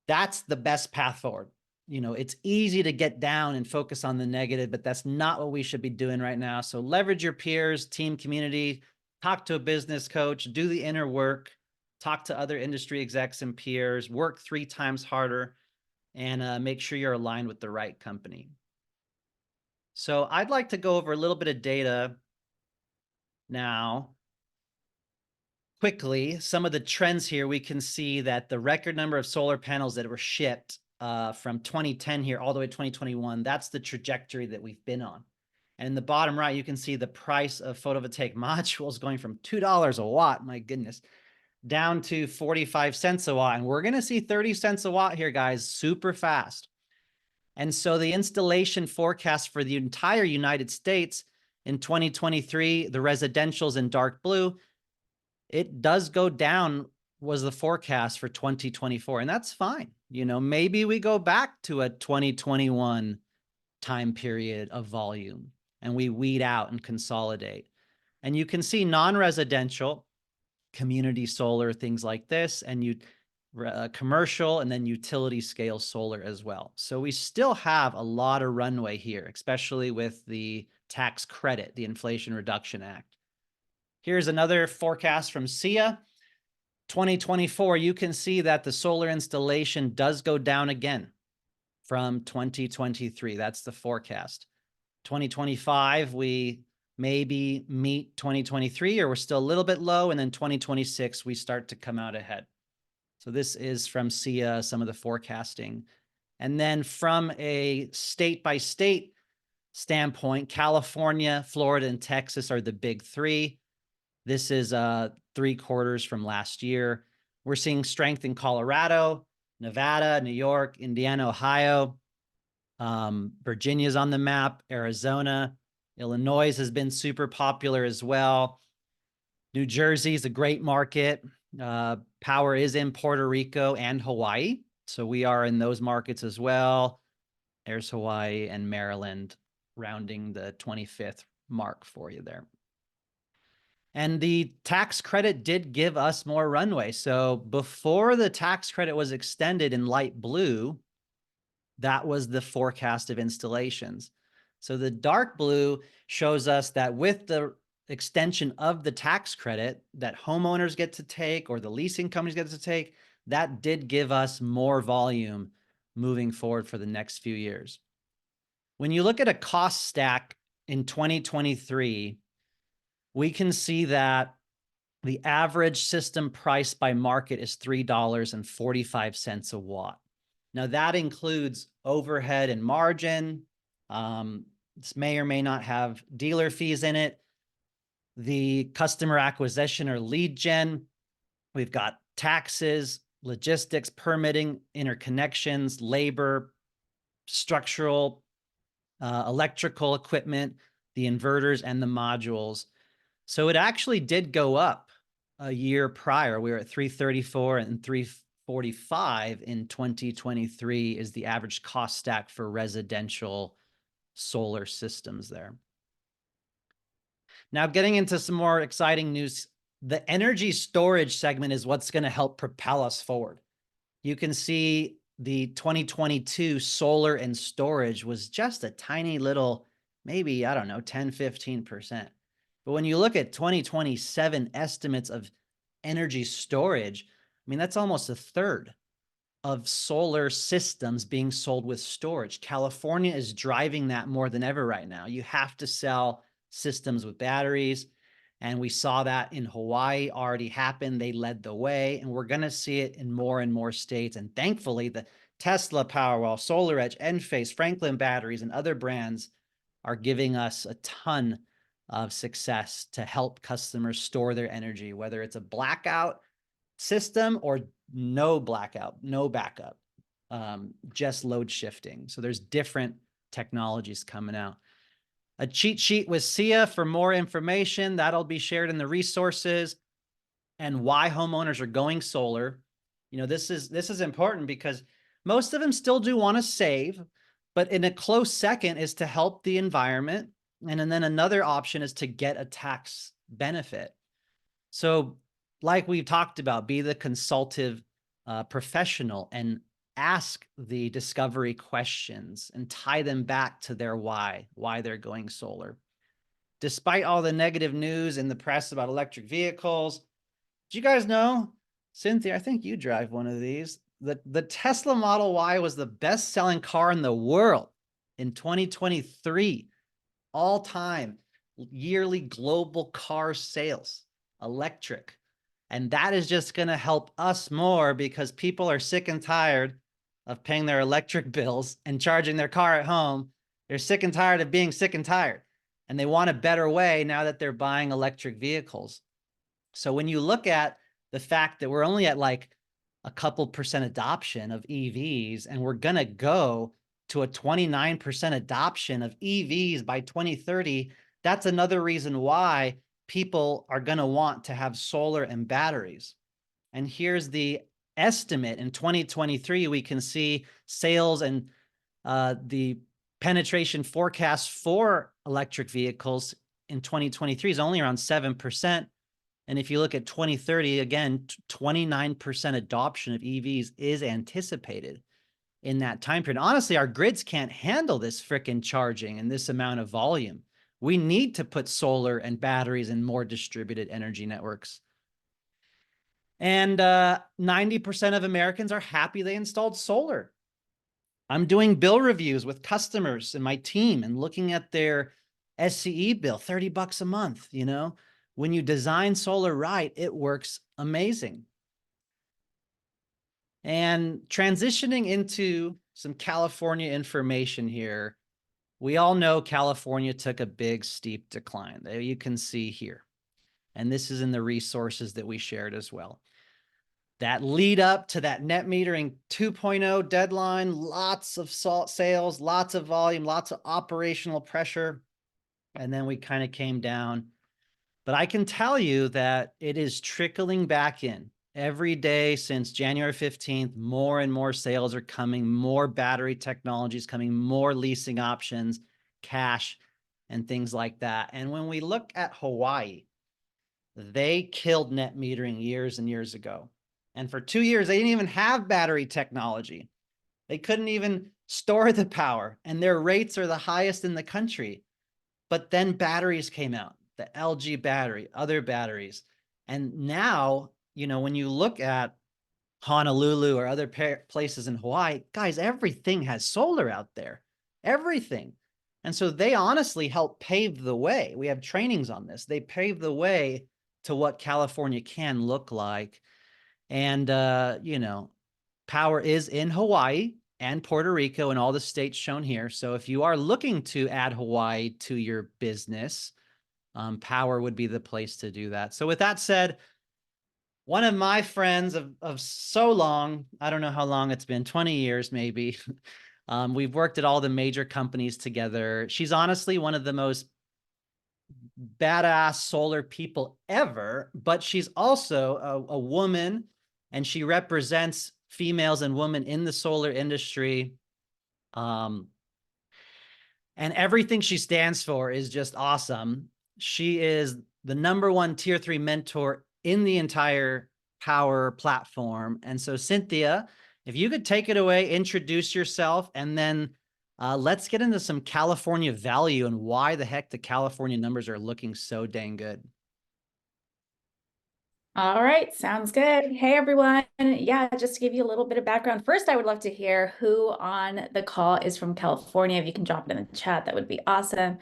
that's the best path forward. It's easy to get down and focus on the negative, but that's not what we should be doing right now. So leverage your peers, team community, talk to a business coach, do the inner work, talk to other industry execs and peers, work 3 times harder, and make sure you're aligned with the right company. So I'd like to go over a little bit of data now. Quickly, some of the trends here, we can see that the record number of solar panels that were shipped from 2010 here all the way to 2021, that's the trajectory that we've been on. And in the bottom right, you can see the price of photovoltaic modules going from $2 a watt, my goodness, down to 45 cents a watt. And we're going to see 30 cents a watt here, guys, super fast. And so the installation forecast for the entire United States in 2023, the residential's in dark blue, it does go down, was the forecast for 2024. And that's fine. You know, maybe we go back to a 2021 time period of volume and we weed out and consolidate. And you can see non-residential, community solar, things like this, and commercial, and then utility scale solar as well. So we still have a lot of runway here, especially with the tax credit, the Inflation Reduction Act. Here's another forecast from SEIA. 2024, you can see that the solar installation does go down again from 2023. That's the forecast. 2025, we maybe meet 2023, or we're still a little bit low. And then 2026, we start to come out ahead. So this is from SEIA, some of the forecasting. And then from a state-by-state standpoint, California, Florida, and Texas are the big three. This is 3 quarters from last year. We're seeing strength in Colorado, Nevada, New York, Indiana, Ohio. Virginia's on the map, Arizona, Illinois has been super popular as well. New Jersey is a great market. Power is in Puerto Rico and Hawaii. So we are in those markets as well. There's Hawaii and Maryland rounding the 25th mark for you there. And the tax credit did give us more runway. So before the tax credit was extended in light blue, that was the forecast of installations. So the dark blue shows us that with the extension of the tax credit that homeowners get to take, or the leasing companies get to take, that did give us more volume moving forward for the next few years. When you look at a cost stack in 2023, we can see that the average system price by market is $3.45 a watt. Now that includes overhead and margin. This may or may not have dealer fees in it. The customer acquisition or lead gen. We've got taxes, logistics, permitting, interconnections, labor, structural, electrical equipment, the inverters, and the modules. So it actually did go up a year prior. We were at 334 and 345 in 2023 is the average cost stack for residential solar systems there. Now, getting into some more exciting news, the energy storage segment is what's going to help propel us forward. You can see the 2022 solar and storage was just a tiny little, maybe, I don't know, 10, 15%. But when you look at 2027 estimates of energy storage, I mean, that's almost a third of solar systems being sold with storage. California is driving that more than ever right now. You have to sell systems with batteries. And we saw that in Hawaii already happen. They led the way, and we're going to see it in more and more states. And thankfully, the Tesla Powerwall, SolarEdge, Enphase, Franklin Batteries, and other brands are giving us a ton of success to help customers store their energy, whether it's a blackout system or no blackout, no backup, just load shifting. So there's different technologies coming out. A cheat sheet with SEIA for more information that'll be shared in the resources, and why homeowners are going solar. You know, this is important because most of them still do want to save, but in a close second is to help the environment. And then another option is to get a tax benefit. So like we've talked about, be the consultative professional and ask the discovery questions and tie them back to their why they're going solar. Despite all the negative news in the press about electric vehicles, do you guys know, Cynthia, I think you drive one of these, the Tesla Model Y was the best-selling car in the world in 2023, all-time yearly global car sales, electric. And that is just going to help us more because people are sick and tired of paying their electric bills and charging their car at home. They're sick and tired of being sick and tired, and they want a better way now that they're buying electric vehicles. So when you look at the fact that we're only at like a couple % adoption of EVs, and we're going to go to a 29% adoption of EVs by 2030, that's another reason why people are going to want to have solar and batteries. And here's the estimate. In 2023, we can see sales and the penetration forecast for electric vehicles in 2023 is only around 7%. And if you look at 2030, again, 29% adoption of EVs is anticipated in that time period. Honestly, our grids can't handle this frickin' charging and this amount of volume. We need to put solar and batteries in more distributed energy networks. And 90% of Americans are happy they installed solar. I'm doing bill reviews with customers and my team and looking at their SCE bill, $30 a month. You know, when you design solar right, it works amazing. And transitioning into some California information here, we all know California took a big steep decline. There you can see here. And this is in the resources that we shared as well. That lead up to that net metering 2.0 deadline, lots of sales, lots of volume, lots of operational pressure. And then we kind of came down. But I can tell you that it is trickling back in. Every day since January 15th, more and more sales are coming, more battery technologies coming, more leasing options, cash, and things like that. And when we look at Hawaii, they killed net metering years and years ago. And for 2 years, they didn't even have battery technology. They couldn't even store the power, and their rates are the highest in the country. But then batteries came out, the LG battery, other batteries. And now, you know, when you look at Honolulu or other places in Hawaii, guys, everything has solar out there, everything. And so they honestly help pave the way. We have trainings on this. They pave the way to what California can look like. And, you know, power is in Hawaii and Puerto Rico and all the states shown here. So if you are looking to add Hawaii to your business, power would be the place to do that. So with that said, one of my friends of so long, I don't know how long it's been, 20 years maybe. We've worked at all the major companies together. She's honestly one of the most badass solar people ever, but she's also a woman, and she represents females and women in the solar industry. And everything she stands for is just awesome. She is the #1 tier 3 mentor in the entire power platform. And so Cynthia, if you could take it away, introduce yourself, and then let's get into some California value and why the heck the California numbers are looking so dang good. All right, sounds good. Hey, everyone. Yeah, just to give you a little bit of background. First, I would love to hear who on the call is from California. If you can drop it in the chat, that would be awesome.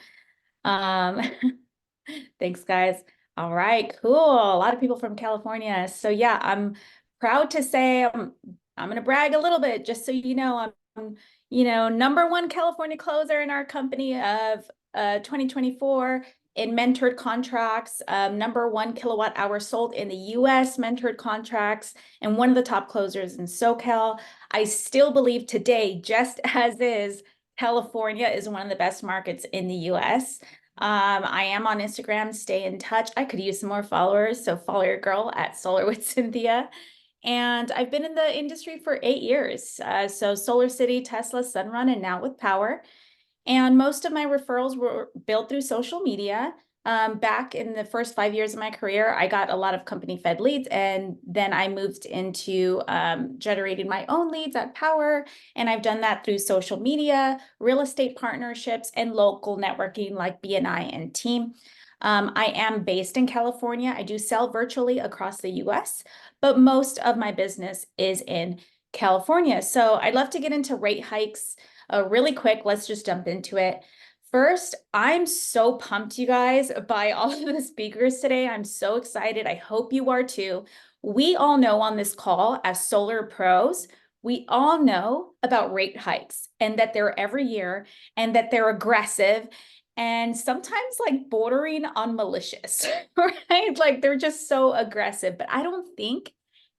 Thanks, guys. All right, cool. A lot of people from California. So yeah, I'm proud to say I'm going to brag a little bit, just so you know, I'm, you know, #1 California closer in our company of 2024 in mentored contracts, #1 kilowatt hour sold in the US mentored contracts, and one of the top closers in SoCal. I still believe today, just as is, California is one of the best markets in the US. I am on Instagram, stay in touch. I could use some more followers, so follow your girl at Solar with Cynthia. And I've been in the industry for 8 years. So Solar City, Tesla, Sunrun, and now with Power. And most of my referrals were built through social media. Back in the first 5 years of my career, I got a lot of company fed leads, and then I moved into generating my own leads at Power. And I've done that through social media, real estate partnerships, and local networking like BNI and Team. I am based in California. I do sell virtually across the US, but most of my business is in California. So I'd love to get into rate hikes really quick. Let's just jump into it. First, I'm so pumped, you guys, by all of the speakers today. I'm so excited. I hope you are too. We all know on this call as solar pros, we all know about rate hikes and that they're every year and that they're aggressive and sometimes like bordering on malicious, right? Like they're just so aggressive. But I don't think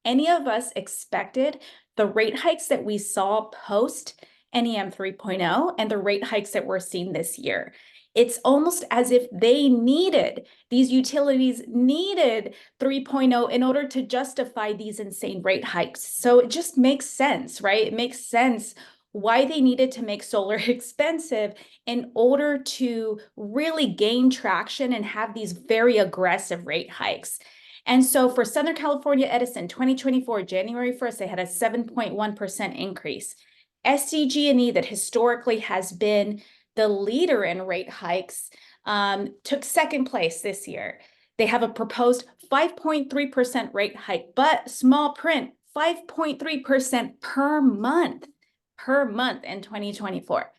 any of us expected the rate hikes that we saw post NEM 3.0 and the rate hikes that we're seeing this year. It's almost as if these utilities needed 3.0 in order to justify these insane rate hikes. So it just makes sense, right? It makes sense why they needed to make solar expensive in order to really gain traction and have these very aggressive rate hikes. And so for Southern California Edison, 2024, January 1st, they had a 7.1% increase. SDG&E, that historically has been the leader in rate hikes, took second place this year. They have a proposed 5.3% rate hike, but small print, 5.3% per month in 2024.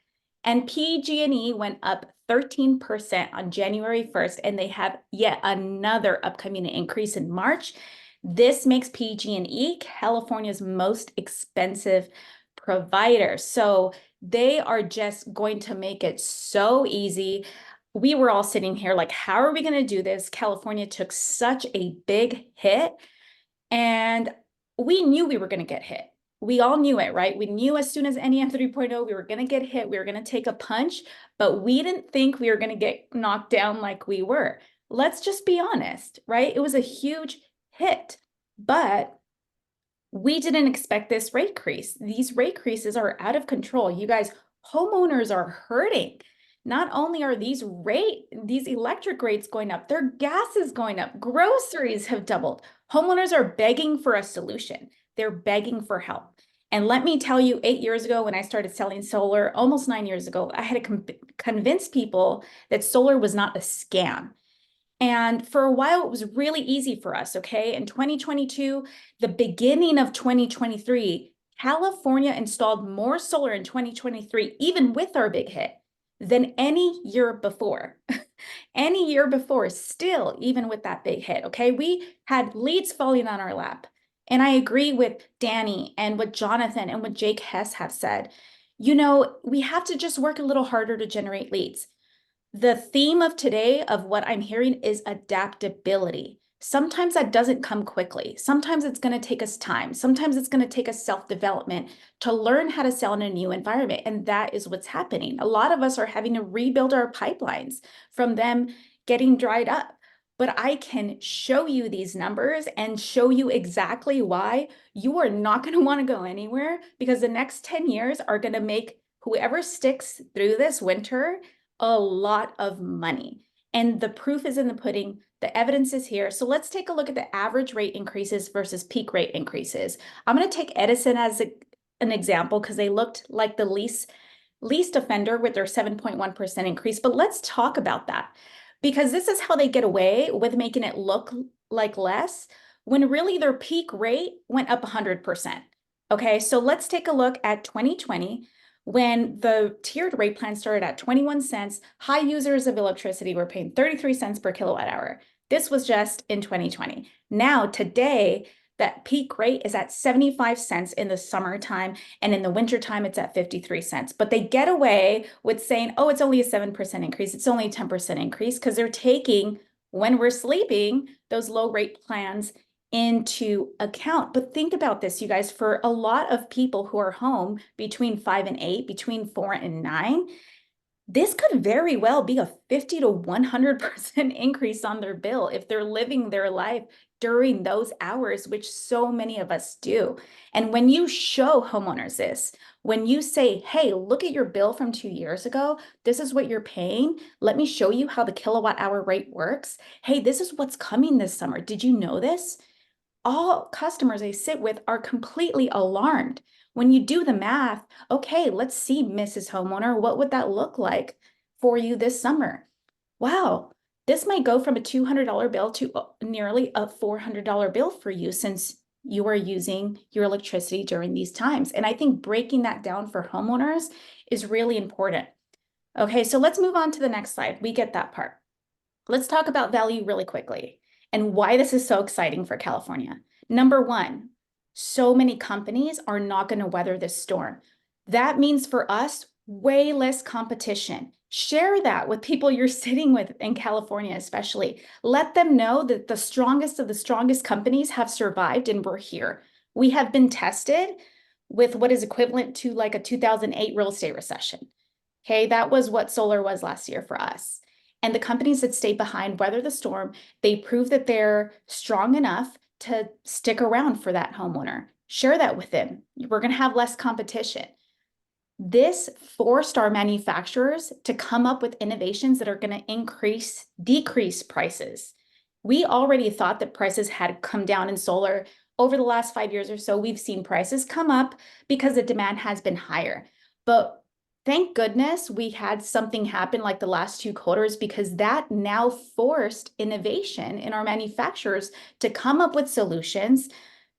And PG&E went up 13% on January 1st, and they have yet another upcoming increase in March. This makes PG&E California's most expensive provider. So they are just going to make it so easy. We were all sitting here like, how are we going to do this? California took such a big hit, and we knew we were going to get hit. We all knew it, right? We knew as soon as NEM 3.0, we were going to get hit. We were going to take a punch, but we didn't think we were going to get knocked down like we were. Let's just be honest, right? It was a huge hit, but we didn't expect this rate increase. These rate increases are out of control. You guys, homeowners are hurting. Not only are these electric rates going up, their gas is going up. Groceries have doubled. Homeowners are begging for a solution. They're begging for help. And let me tell you, 8 years ago, when I started selling solar, almost 9 years ago, I had to convince people that solar was not a scam. And for a while, it was really easy for us, okay? In 2022, the beginning of 2023, California installed more solar in 2023, even with our big hit, than any year before. Any year before, still, even with that big hit, okay? We had leads falling on our lap. And I agree with Danny and what Jonathan and what Jake Hess have said. You know, we have to just work a little harder to generate leads. The theme of today of what I'm hearing is adaptability. Sometimes that doesn't come quickly. Sometimes it's going to take us time. Sometimes it's going to take us self-development to learn how to sell in a new environment. And that is what's happening. A lot of us are having to rebuild our pipelines from them getting dried up. But I can show you these numbers and show you exactly why you are not going to want to go anywhere, because the next 10 years are going to make whoever sticks through this winter a lot of money. And the proof is in the pudding. The evidence is here. So let's take a look at the average rate increases versus peak rate increases. I'm going to take Edison as an example because they looked like the least offender with their 7.1% increase. But let's talk about that, because this is how they get away with making it look like less when really their peak rate went up 100%. Okay, so let's take a look at 2020. When the tiered rate plan started at 21 cents, high users of electricity were paying 33 cents per kilowatt hour. This was just in 2020. Now, today, that peak rate is at 75 cents in the summertime, and in the wintertime, it's at 53 cents. But they get away with saying, oh, it's only a 7% increase. It's only a 10% increase, because they're taking, when we're sleeping, those low rate plans into account. But think about this, you guys, for a lot of people who are home between 5 and 8, between 4 and 9, this could very well be a 50 to 100% increase on their bill if they're living their life during those hours, which so many of us do. And when you show homeowners this, when you say, hey, look at your bill from 2 years ago, this is what you're paying. Let me show you how the kilowatt hour rate works. Hey, this is what's coming this summer. Did you know this? All customers I sit with are completely alarmed. When you do the math, okay, let's see, Mrs. Homeowner, what would that look like for you this summer? Wow, this might go from a $200 bill to nearly a $400 bill for you, since you are using your electricity during these times. And I think breaking that down for homeowners is really important. Okay, so let's move on to the next slide. We get that part. Let's talk about value really quickly and why this is so exciting for California. Number one, so many companies are not going to weather this storm. That means for us, way less competition. Share that with people you're sitting with in California, especially. Let them know that the strongest of the strongest companies have survived and we're here. We have been tested. with what is equivalent to like a 2008 real estate recession. Okay, that was what solar was last year for us. And the companies that stayed behind, weather the storm, they prove that they're strong enough to stick around for that homeowner. Share that with them. We're going to have less competition. This forced our manufacturers to come up with innovations that are going to decrease prices. We already thought that prices had come down in solar. Over the last 5 years or so, we've seen prices come up because the demand has been higher. But thank goodness we had something happen like the last 2 quarters, because that now forced innovation in our manufacturers to come up with solutions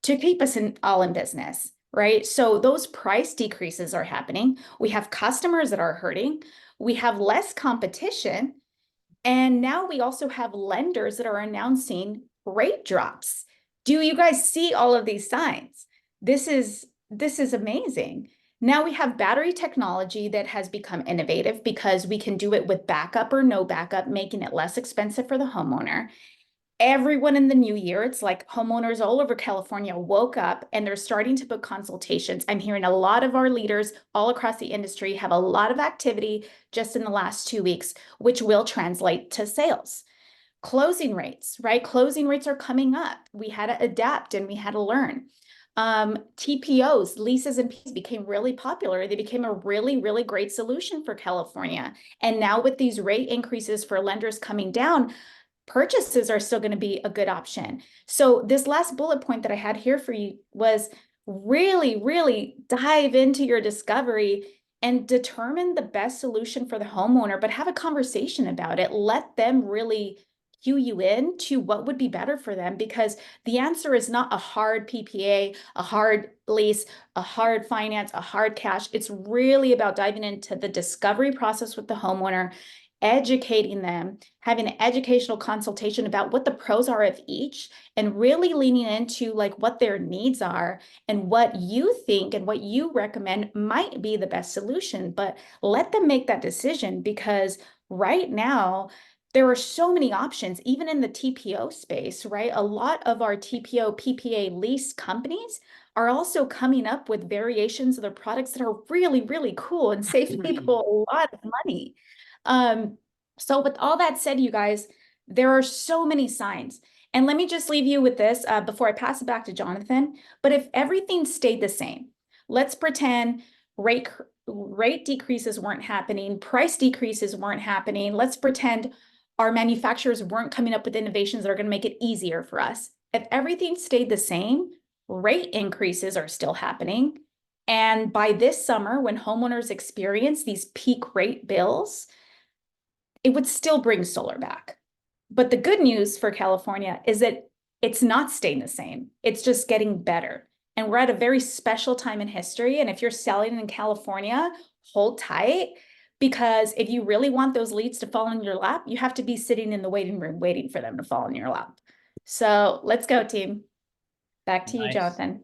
to keep us all in business, right? So those price decreases are happening. We have customers that are hurting. We have less competition. And now we also have lenders that are announcing rate drops. Do you guys see all of these signs? This is amazing. Now we have battery technology that has become innovative because we can do it with backup or no backup, making it less expensive for the homeowner. Everyone in the new year, it's like homeowners all over California woke up and they're starting to book consultations. I'm hearing a lot of our leaders all across the industry have a lot of activity just in the last 2 weeks, which will translate to sales. Closing rates, right? Closing rates are coming up. We had to adapt and we had to learn. TPOs, leases and Ps became really popular. They became a really, really great solution for California. And now with these rate increases for lenders coming down, purchases are still going to be a good option. So this last bullet point that I had here for you was really, really dive into your discovery and determine the best solution for the homeowner, but have a conversation about it. Let them really cue you in to what would be better for them, because the answer is not a hard PPA, a hard lease, a hard finance, a hard cash. It's really about diving into the discovery process with the homeowner, educating them, having an educational consultation about what the pros are of each, and really leaning into like what their needs are and what you think and what you recommend might be the best solution. But let them make that decision, because right now there are so many options, even in the TPO space, right? A lot of our TPO, PPA lease companies are also coming up with variations of their products that are really, really cool and save people a lot of money. So with all that said, you guys, there are so many signs. And let me just leave you with this before I pass it back to Jonathan. But if everything stayed the same, let's pretend rate decreases weren't happening, price decreases weren't happening. Let's pretend our manufacturers weren't coming up with innovations that are going to make it easier for us. If everything stayed the same, rate increases are still happening. And by this summer, when homeowners experience these peak rate bills, it would still bring solar back. But the good news for California is that it's not staying the same. It's just getting better. And we're at a very special time in history. And if you're selling in California, hold tight, because if you really want those leads to fall in your lap, you have to be sitting in the waiting room waiting for them to fall in your lap. So let's go, team. Back to you, Jonathan.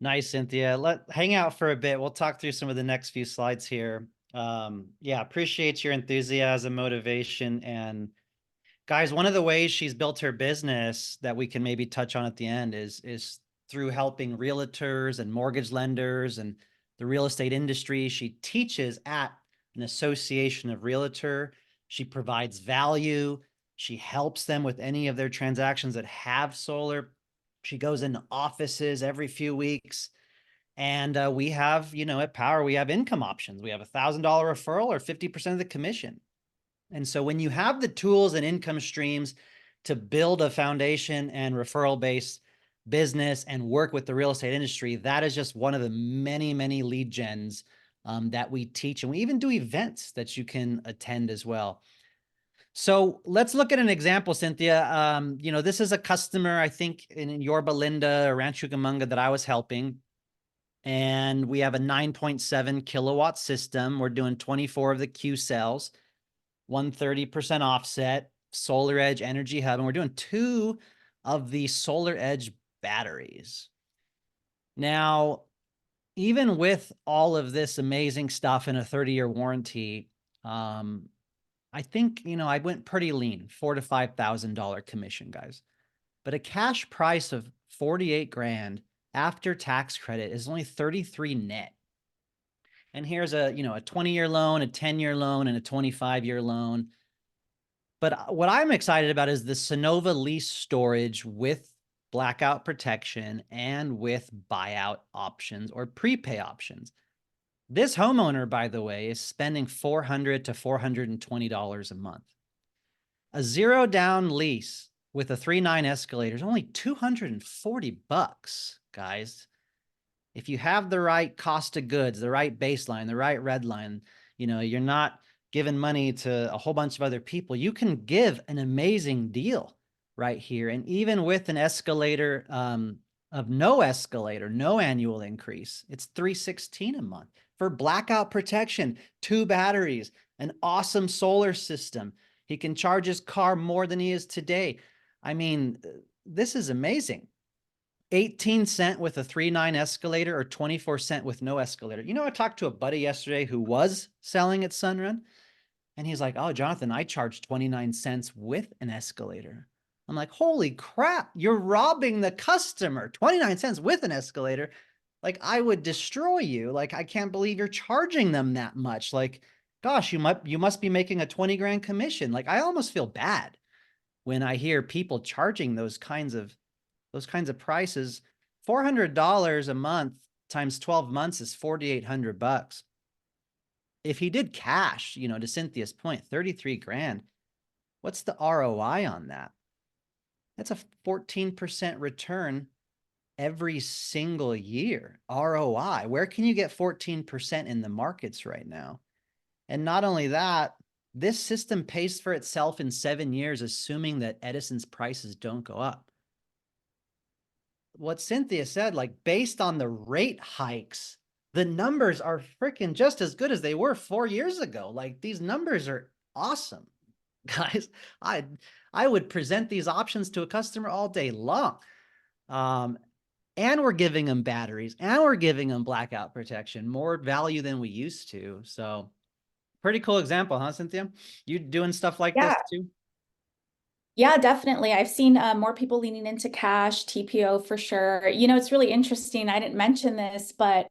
Nice, Cynthia. Hang out for a bit. We'll talk through some of the next few slides here. Yeah, appreciate your enthusiasm, motivation, and guys, one of the ways she's built her business that we can maybe touch on at the end is through helping realtors and mortgage lenders and the real estate industry. She teaches at an association of realtor. She provides value. She helps them with any of their transactions that have solar. She goes into offices every few weeks. And we have, at Power, we have income options. We have $1,000 referral or 50% of the commission. And so when you have the tools and income streams to build a foundation and referral-based business and work with the real estate industry, that is just one of the many, many lead gens that we teach. And we even do events that you can attend as well. So let's look at an example, Cynthia. This is a customer, I think, in Yorba Linda, Rancho Cucamonga, that I was helping. And we have a 9.7 kilowatt system. We're doing 24 of the Q cells, 130% offset, Solar Edge Energy Hub, and we're doing 2 of the Solar Edge batteries. Now, even with all of this amazing stuff in a 30-year warranty, I think, I went pretty lean, $4,000 to $5,000 commission, guys. But a cash price of $48,000 after tax credit is only 33 net. And here's a, you know, a 20-year loan, a 10-year loan, and a 25-year loan. But what I'm excited about is the Sonova lease storage with blackout protection and with buyout options or prepay options. This homeowner, by the way, is spending $400 to $420 a month. A zero down lease with a 3.9 escalator is only $240, guys. If you have the right cost of goods, the right baseline, the right red line, you know, you're not giving money to a whole bunch of other people, you can give an amazing deal right here. And even with an escalator of no escalator, no annual increase, it's $316 a month for blackout protection, 2 batteries, an awesome solar system. He can charge his car more than he is today. I mean, this is amazing. 18 cent with a 3.9 escalator or 24 cent with no escalator. You know, I talked to a buddy yesterday who was selling at Sunrun, and he's like, oh, Jonathan, I charged 29 cents with an escalator. I'm like, holy crap, you're robbing the customer. 29 cents with an escalator. Like, I would destroy you. Like, I can't believe you're charging them that much. Like, gosh, you must be making a 20 grand commission. Like, I almost feel bad when I hear people charging those kinds of prices. $400 a month times 12 months is $4,800. If he did cash, you know, to Cynthia's point, 33 grand, what's the ROI on that? That's a 14% return every single year. ROI. Where can you get 14% in the markets right now? And not only that, this system pays for itself in 7 years, assuming that Edison's prices don't go up. What Cynthia said, like, based on the rate hikes, the numbers are freaking just as good as they were 4 years ago. Like, these numbers are awesome, guys. I would present these options to a customer all day long. And we're giving them batteries, and we're giving them blackout protection, more value than we used to. So pretty cool example, huh, Cynthia? You doing stuff like this too? Yeah, definitely. I've seen more people leaning into cash, TPO for sure. You know, it's really interesting. I didn't mention this, but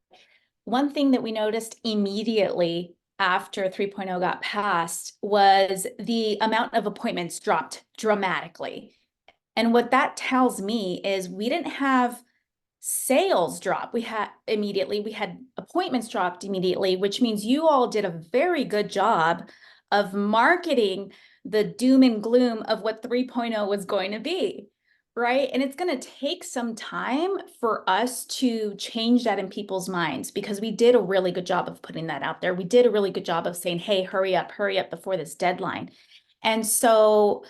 one thing that we noticed immediately after 3.0 got passed was the amount of appointments dropped dramatically. And what that tells me is we didn't have sales drop. We had appointments dropped immediately, which means you all did a very good job of marketing the doom and gloom of what 3.0 was going to be, right? And it's going to take some time for us to change that in people's minds, because we did a really good job of putting that out there. We did a really good job of saying, hey, hurry up before this deadline. And so,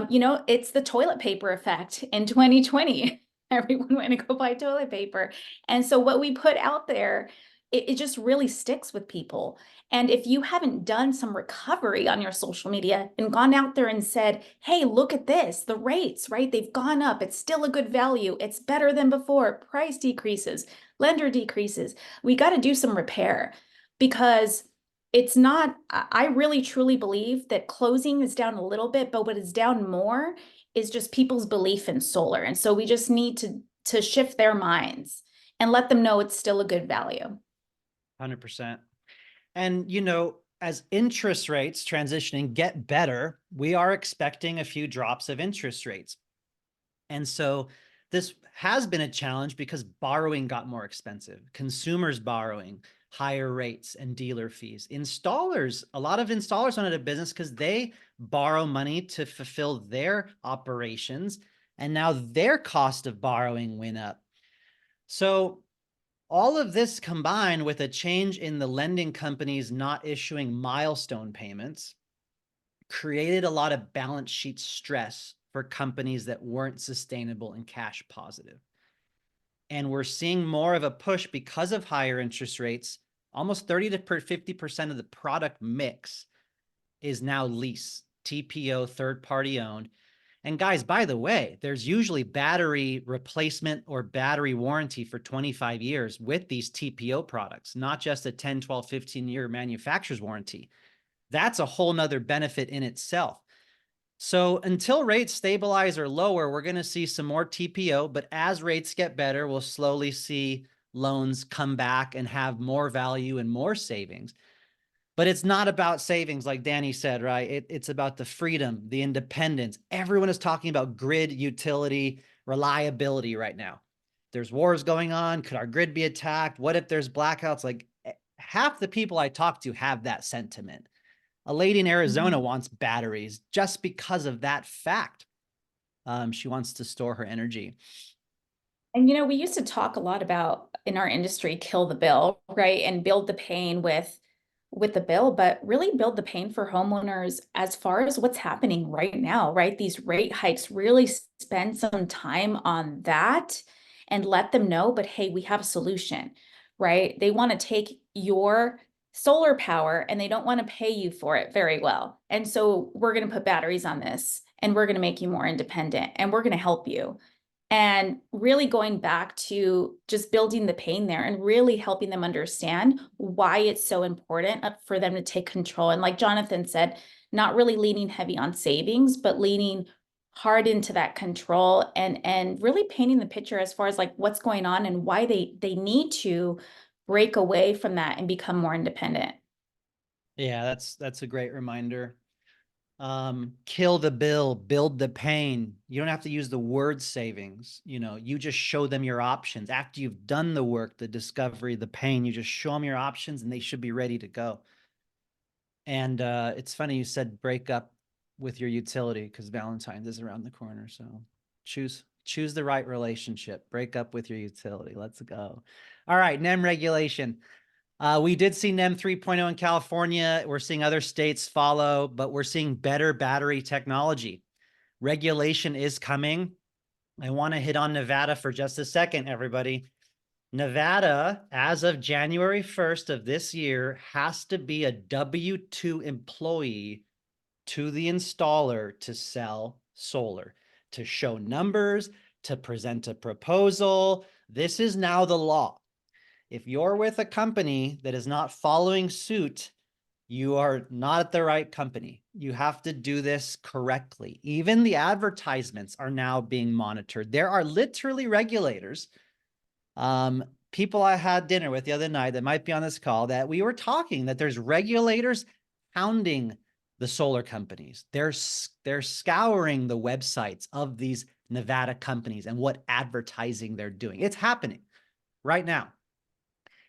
you know, it's the toilet paper effect in 2020. Everyone went to go buy toilet paper. And so what we put out there, it just really sticks with people. And if you haven't done some recovery on your social media and gone out there and said, hey, look at this, the rates, right? They've gone up. It's still a good value. It's better than before. Price decreases, lender decreases. We got to do some repair, because it's not, I really truly believe that closing is down a little bit, but what is down more is just people's belief in solar. And so we just need to shift their minds and let them know it's still a good value. 100%. And, you know, as interest rates transitioning get better, we are expecting a few drops of interest rates. And so this has been a challenge because borrowing got more expensive. Consumers borrowing, higher rates and dealer fees. Installers, a lot of installers went out of business because they borrow money to fulfill their operations, and now their cost of borrowing went up. So all of this combined with a change in the lending companies not issuing milestone payments created a lot of balance sheet stress for companies that weren't sustainable and cash positive. And we're seeing more of a push because of higher interest rates. Almost 30 to 50% of the product mix is now lease, TPO, third-party owned. And guys, by the way, there's usually battery replacement or battery warranty for 25 years with these TPO products, not just a 10, 12, 15-year manufacturer's warranty. That's a whole nother benefit in itself. So until rates stabilize or lower, we're going to see some more TPO, but as rates get better, we'll slowly see loans come back and have more value and more savings. But it's not about savings, like Danny said, right? It's about the freedom, the independence. Everyone is talking about grid utility, reliability right now. There's wars going on. Could our grid be attacked? What if there's blackouts? Like half the people I talk to have that sentiment. A lady in Arizona wants batteries just because of that fact. She wants to store her energy. And, you know, we used to talk a lot about in our industry, kill the bill, right? And build the pain with the bill, but really build the pain for homeowners as far as what's happening right now, right? These rate hikes, really spend some time on that and let them know, but hey, we have a solution, right? They want to take your solar power and they don't want to pay you for it very well. And so we're going to put batteries on this and we're going to make you more independent and we're going to help you. And really going back to just building the pain there and really helping them understand why it's so important for them to take control. And like Jonathan said, not really leaning heavy on savings, but leaning hard into that control and really painting the picture as far as like what's going on and why they need to break away from that and become more independent. Yeah, that's a great reminder. Kill the bill, build the pain. You don't have to use the word savings. You know, you just show them your options. After you've done the work, the discovery, the pain, you just show them your options and they should be ready to go. And it's funny you said break up with your utility because Valentine's is around the corner. So choose the right relationship. Break up with your utility. Let's go. All right, NEM regulation. We did see NEM 3.0 in California. We're seeing other states follow, but we're seeing better battery technology. Regulation is coming. I want to hit on Nevada for just a second, everybody. Nevada, as of January 1st of this year, has to be a W-2 employee to the installer to sell solar, to show numbers, to present a proposal. This is now the law. If you're with a company that is not following suit, you are not at the right company. You have to do this correctly. Even the advertisements are now being monitored. There are literally regulators. People I had dinner with the other night that might be on this call that we were talking that there's regulators hounding the solar companies. They're scouring the websites of these Nevada companies and what advertising they're doing. It's happening right now.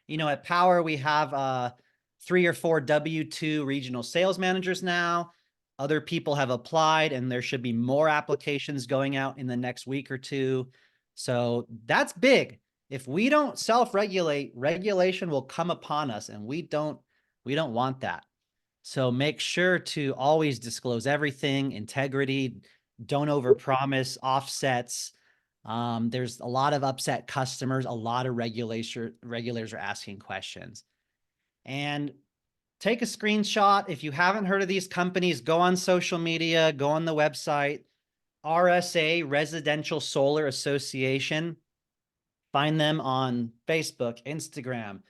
You know, at Power, we have 3 or 4 W-2 regional sales managers now. Other people have applied, and there should be more applications going out in the next week or two. So that's big. If we don't self-regulate, regulation will come upon us, and we don't want that. So make sure to always disclose everything, integrity, don't overpromise, offsets. There's a lot of upset customers, a lot of regulators are asking questions. And take a screenshot. If you haven't heard of these companies, go on social media, go on the website, RSA, Residential Solar Association. Find them on Facebook, Instagram.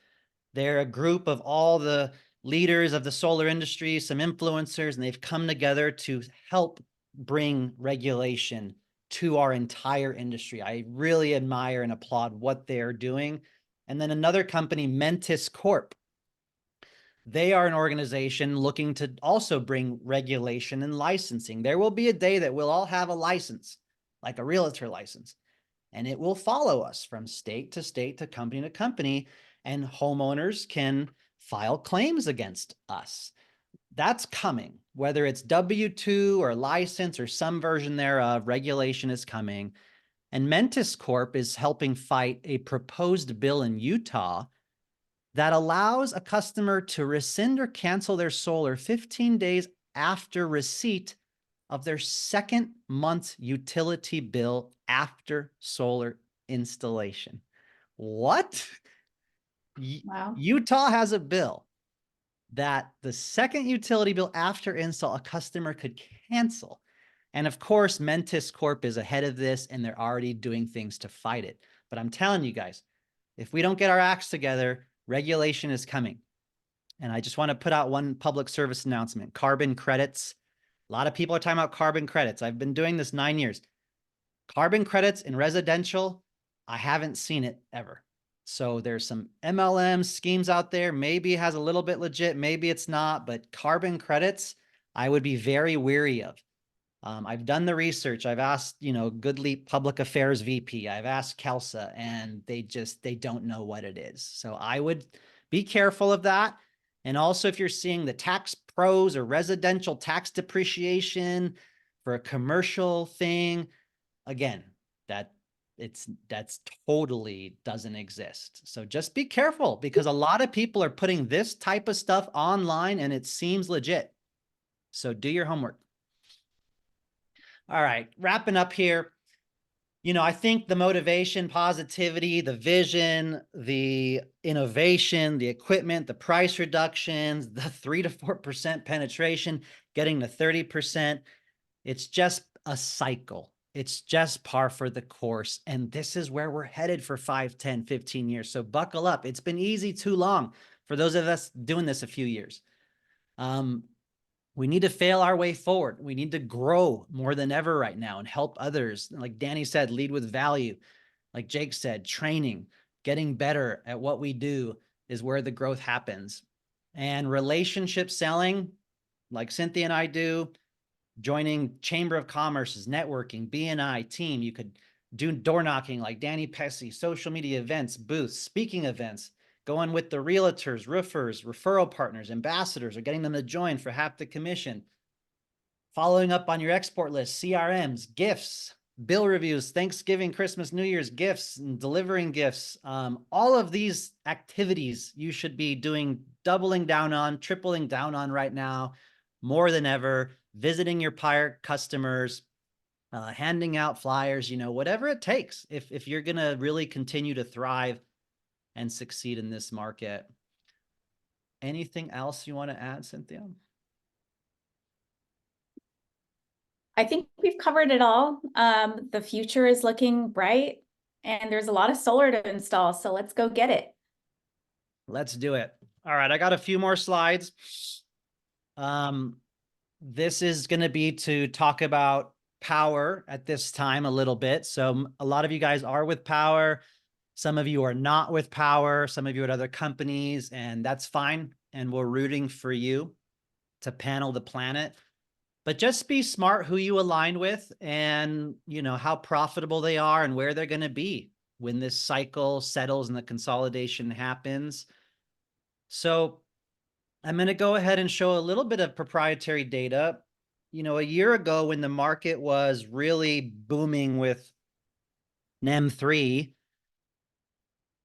They're a group of all the leaders of the solar industry, some influencers, and they've come together to help bring regulation to our entire industry. I really admire and applaud what they're doing. And then another company, Mentis Corp. They are an organization looking to also bring regulation and licensing. There will be a day that we'll all have a license, like a realtor license, and it will follow us from state to company, and homeowners can file claims against us. That's coming, whether it's W-2 or license or some version thereof, regulation is coming. And Mentis Corp is helping fight a proposed bill in Utah that allows a customer to rescind or cancel their solar 15 days after receipt of their second month's utility bill after solar installation. What? Wow. Utah has a bill that the second utility bill after install, a customer could cancel. And of course, Mentis Corp is ahead of this and they're already doing things to fight it. But I'm telling you guys, if we don't get our acts together, regulation is coming. And I just want to put out one public service announcement. Carbon credits A lot of people are talking about carbon credits. I've been doing this 9 years. Carbon credits in residential, I haven't seen it ever. So there's some MLM schemes out there. Maybe it has a little bit legit, maybe it's not, but carbon credits, I would be very weary of. I've done the research. I've asked, Goodly Public Affairs VP. I've asked Kelsa, and they don't know what it is. So I would be careful of that. And also, if you're seeing the tax pros or residential tax depreciation for a commercial thing, again, that's totally doesn't exist. So just be careful, because a lot of people are putting this type of stuff online and it seems legit. So do your homework. All right, wrapping up here. I think the motivation, positivity, the vision, the innovation, the equipment, the price reductions, the 3 to 4% penetration, getting to 30%, it's just a cycle. It's just par for the course. And this is where we're headed for 5, 10, 15 years. So buckle up. It's been easy too long for those of us doing this a few years. We need to fail our way forward. We need to grow more than ever right now and help others. Like Danny said, lead with value. Like Jake said, training, getting better at what we do is where the growth happens. And relationship selling, like Cynthia and I do, joining Chamber of Commerce's networking, BNI team. You could do door knocking like Danny Pessy, social media events, booths, speaking events, going with the realtors, roofers, referral partners, ambassadors, or getting them to join for half the commission. Following up on your export list, CRMs, gifts, bill reviews, Thanksgiving, Christmas, New Year's gifts, and delivering gifts. All of these activities you should be doing, doubling down on, tripling down on right now, more than ever. Visiting your prior customers, handing out flyers, whatever it takes if you're going to really continue to thrive and succeed in this market. Anything else you want to add, Cynthia? I think we've covered it all. The future is looking bright and there's a lot of solar to install. So let's go get it. Let's do it. All right. I got a few more slides. This is going to be to talk about power at this time a little bit. So a lot of you guys are with power. Some of you are not with power. Some of you at other companies, and that's fine. And we're rooting for you to panel the planet. But just be smart who you align with and, how profitable they are and where they're going to be when this cycle settles and the consolidation happens. So I'm going to go ahead and show a little bit of proprietary data. A year ago when the market was really booming with NEM3,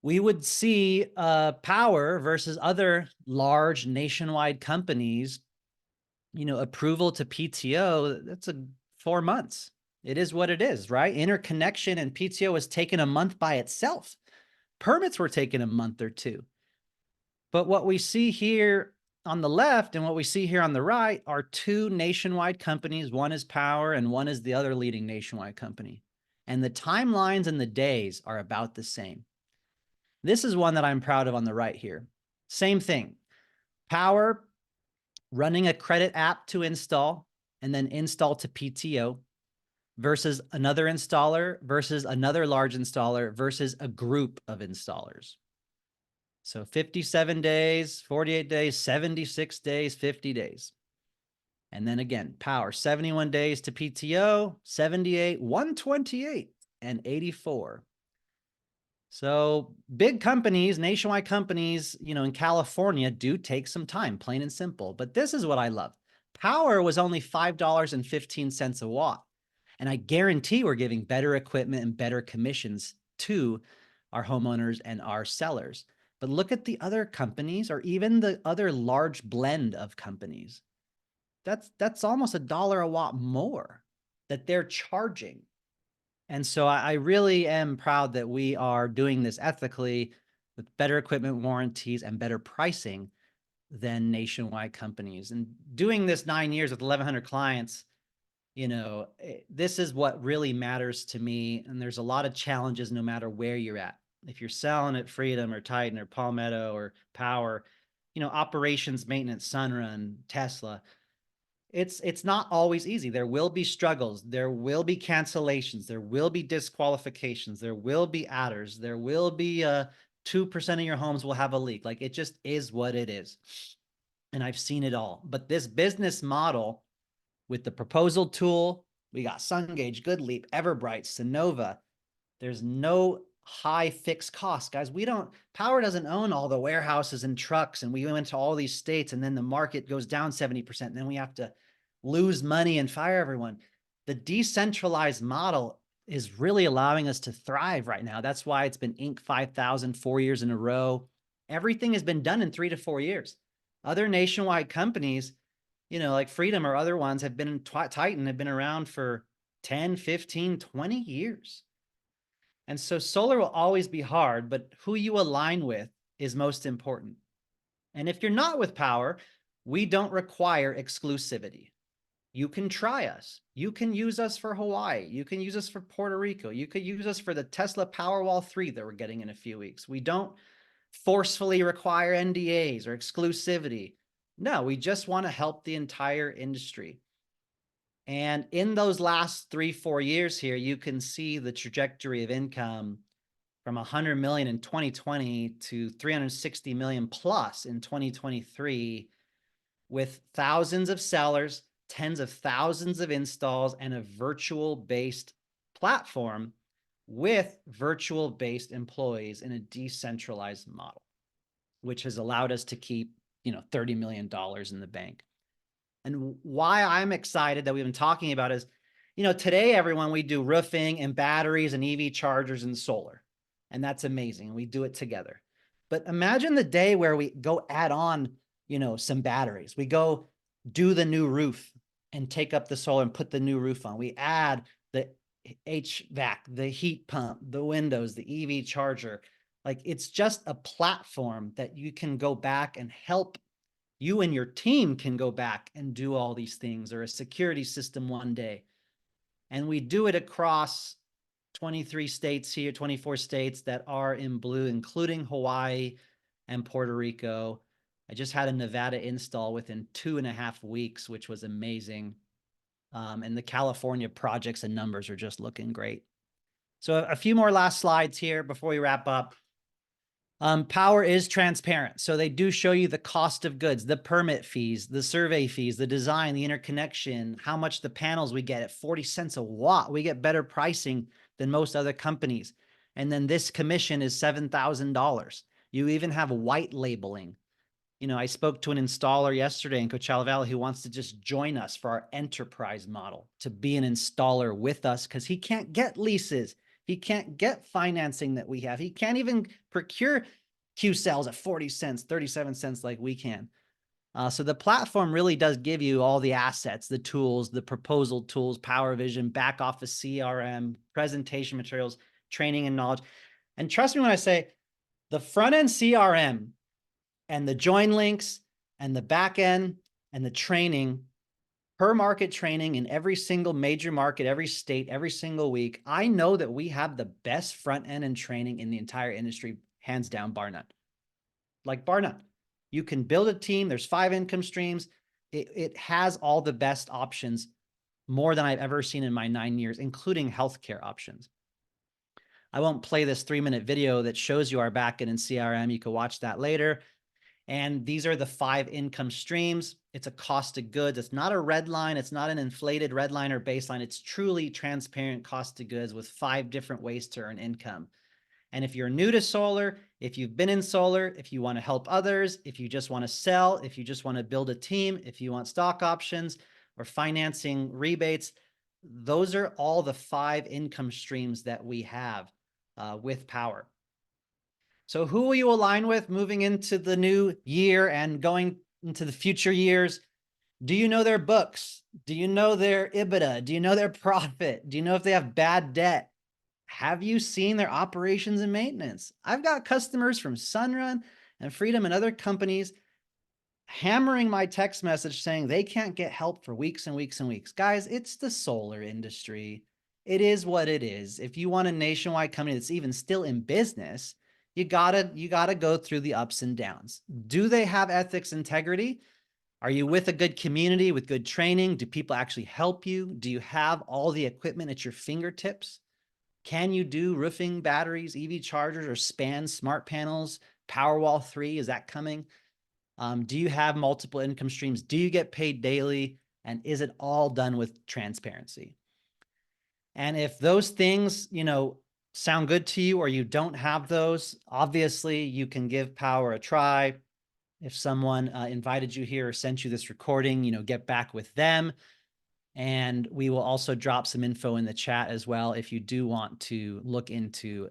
we would see power versus other large nationwide companies, approval to PTO, that's 4 months. It is what it is, right? Interconnection and PTO was taken a month by itself. Permits were taken a month or two. But what we see here on the left and what we see here on the right are 2 nationwide companies. One is Power and one is the other leading nationwide company. And the timelines and the days are about the same. This is one that I'm proud of on the right here. Same thing. Power running a credit app to install and then install to PTO versus another installer versus another large installer versus a group of installers. So 57 days, 48 days, 76 days, 50 days. And then again, Power, 71 days to PTO, 78, 128, and 84. So big companies, nationwide companies, in California do take some time, plain and simple. But this is what I love. Power was only $5.15 a watt. And I guarantee we're giving better equipment and better commissions to our homeowners and our sellers. But look at the other companies or even the other large blend of companies. That's almost $1 a watt more that they're charging. And so I really am proud that we are doing this ethically with better equipment warranties and better pricing than nationwide companies. And doing this 9 years with 1,100 clients, this is what really matters to me. And there's a lot of challenges no matter where you're at. If you're selling at Freedom or Titan or Palmetto or Power, operations, maintenance, Sunrun, Tesla, it's not always easy. There will be struggles. There will be cancellations. There will be disqualifications. There will be adders. There will be 2% of your homes will have a leak. Like, it just is what it is. And I've seen it all. But this business model with the proposal tool, we got SunGauge, GoodLeap, Everbright, Sonova. There's no high fixed costs, guys. Power doesn't own all the warehouses and trucks, and we went to all these states, and then the market goes down 70%, and then we have to lose money and fire everyone. The decentralized model is really allowing us to thrive right now. That's why it's been Inc. 5000 4 years in a row. Everything has been done in 3 to 4 years. Other nationwide companies, like Freedom or other ones have been, Titan have been around for 10, 15, 20 years. And so solar will always be hard, but who you align with is most important. And if you're not with Power, we don't require exclusivity. You can try us. You can use us for Hawaii. You can use us for Puerto Rico. You could use us for the Tesla Powerwall 3 that we're getting in a few weeks. We don't forcefully require NDAs or exclusivity. No, we just want to help the entire industry. And in those last 3-4 years here, you can see the trajectory of income from 100 million in 2020 to 360 million plus in 2023, with thousands of sellers, tens of thousands of installs, and a virtual-based platform with virtual-based employees in a decentralized model, which has allowed us to keep, $30 million in the bank. And why I'm excited that we've been talking about is, today, everyone, we do roofing and batteries and EV chargers and solar. And that's amazing. We do it together. But imagine the day where we go add on, some batteries. We go do the new roof and take up the solar and put the new roof on. We add the HVAC, the heat pump, the windows, the EV charger. Like, it's just a platform that you can go back and help. You and your team can go back and do all these things, or a security system one day. And we do it across 23 states here, 24 states that are in blue, including Hawaii and Puerto Rico. I just had a Nevada install within 2.5 weeks, which was amazing. And the California projects and numbers are just looking great. So a few more last slides here before we wrap up. Power is transparent. So they do show you the cost of goods, the permit fees, the survey fees, the design, the interconnection, how much the panels we get at 40 cents a watt. We get better pricing than most other companies. And then this commission is $7,000. You even have white labeling. I spoke to an installer yesterday in Coachella Valley who wants to just join us for our enterprise model, to be an installer with us, because he can't get leases. He can't get financing that we have. He can't even procure Q cells at 40 cents, 37 cents like we can. So the platform really does give you all the assets, the tools, the proposal tools, Power Vision, back office CRM, presentation materials, training and knowledge. And trust me when I say the front end CRM and the join links and the back end and the training, per market training in every single major market, every state, every single week. I know that we have the best front end and training in the entire industry, hands down, bar none. Like, bar none. You can build a team. There's 5 income streams. It has all the best options, more than I've ever seen in my 9 years, including healthcare options. I won't play this 3-minute video that shows you our backend and CRM. You can watch that later. And these are the 5 income streams. It's a cost of goods. It's not a red line. It's not an inflated red line or baseline. It's truly transparent cost of goods with 5 different ways to earn income. And if you're new to solar, if you've been in solar, if you want to help others, if you just want to sell, if you just want to build a team, if you want stock options or financing rebates, those are all the 5 income streams that we have with Power. So who will you align with moving into the new year and going into the future years? Do you know their books? Do you know their EBITDA? Do you know their profit? Do you know if they have bad debt? Have you seen their operations and maintenance? I've got customers from Sunrun and Freedom and other companies hammering my text message saying they can't get help for weeks and weeks and weeks. Guys, it's the solar industry. It is what it is. If you want a nationwide company that's even still in business, you gotta go through the ups and downs. Do they have ethics, integrity? Are you with a good community with good training? Do people actually help you? Do you have all the equipment at your fingertips? Can you do roofing, batteries, EV chargers, or span smart panels? Powerwall 3, is that coming? Do you have multiple income streams? Do you get paid daily? And is it all done with transparency? And if those things, sound good to you, or you don't have those, obviously you can give Power a try. If someone invited you here or sent you this recording, get back with them. And we will also drop some info in the chat as well if you do want to look into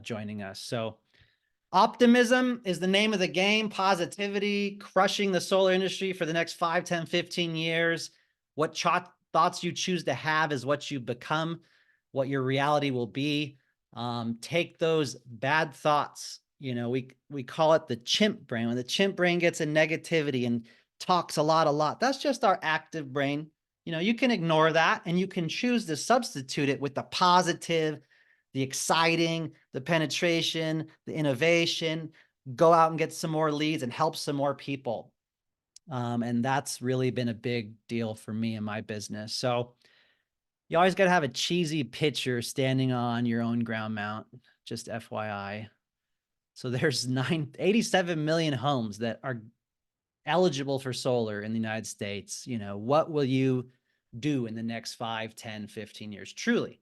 joining us. So optimism is the name of the game. Positivity, crushing the solar industry for the next 5, 10, 15 years. What thoughts you choose to have is what you become, what your reality will be. Take those bad thoughts. We call it the chimp brain. When the chimp brain gets a negativity and talks a lot, that's just our active brain. You can ignore that and you can choose to substitute it with the positive, the exciting, the penetration, the innovation, go out and get some more leads and help some more people. And that's really been a big deal for me in my business. So you always got to have a cheesy picture standing on your own ground mount, just FYI. So there's 87 million homes that are eligible for solar in the United States. What will you do in the next 5, 10, 15 years? Truly,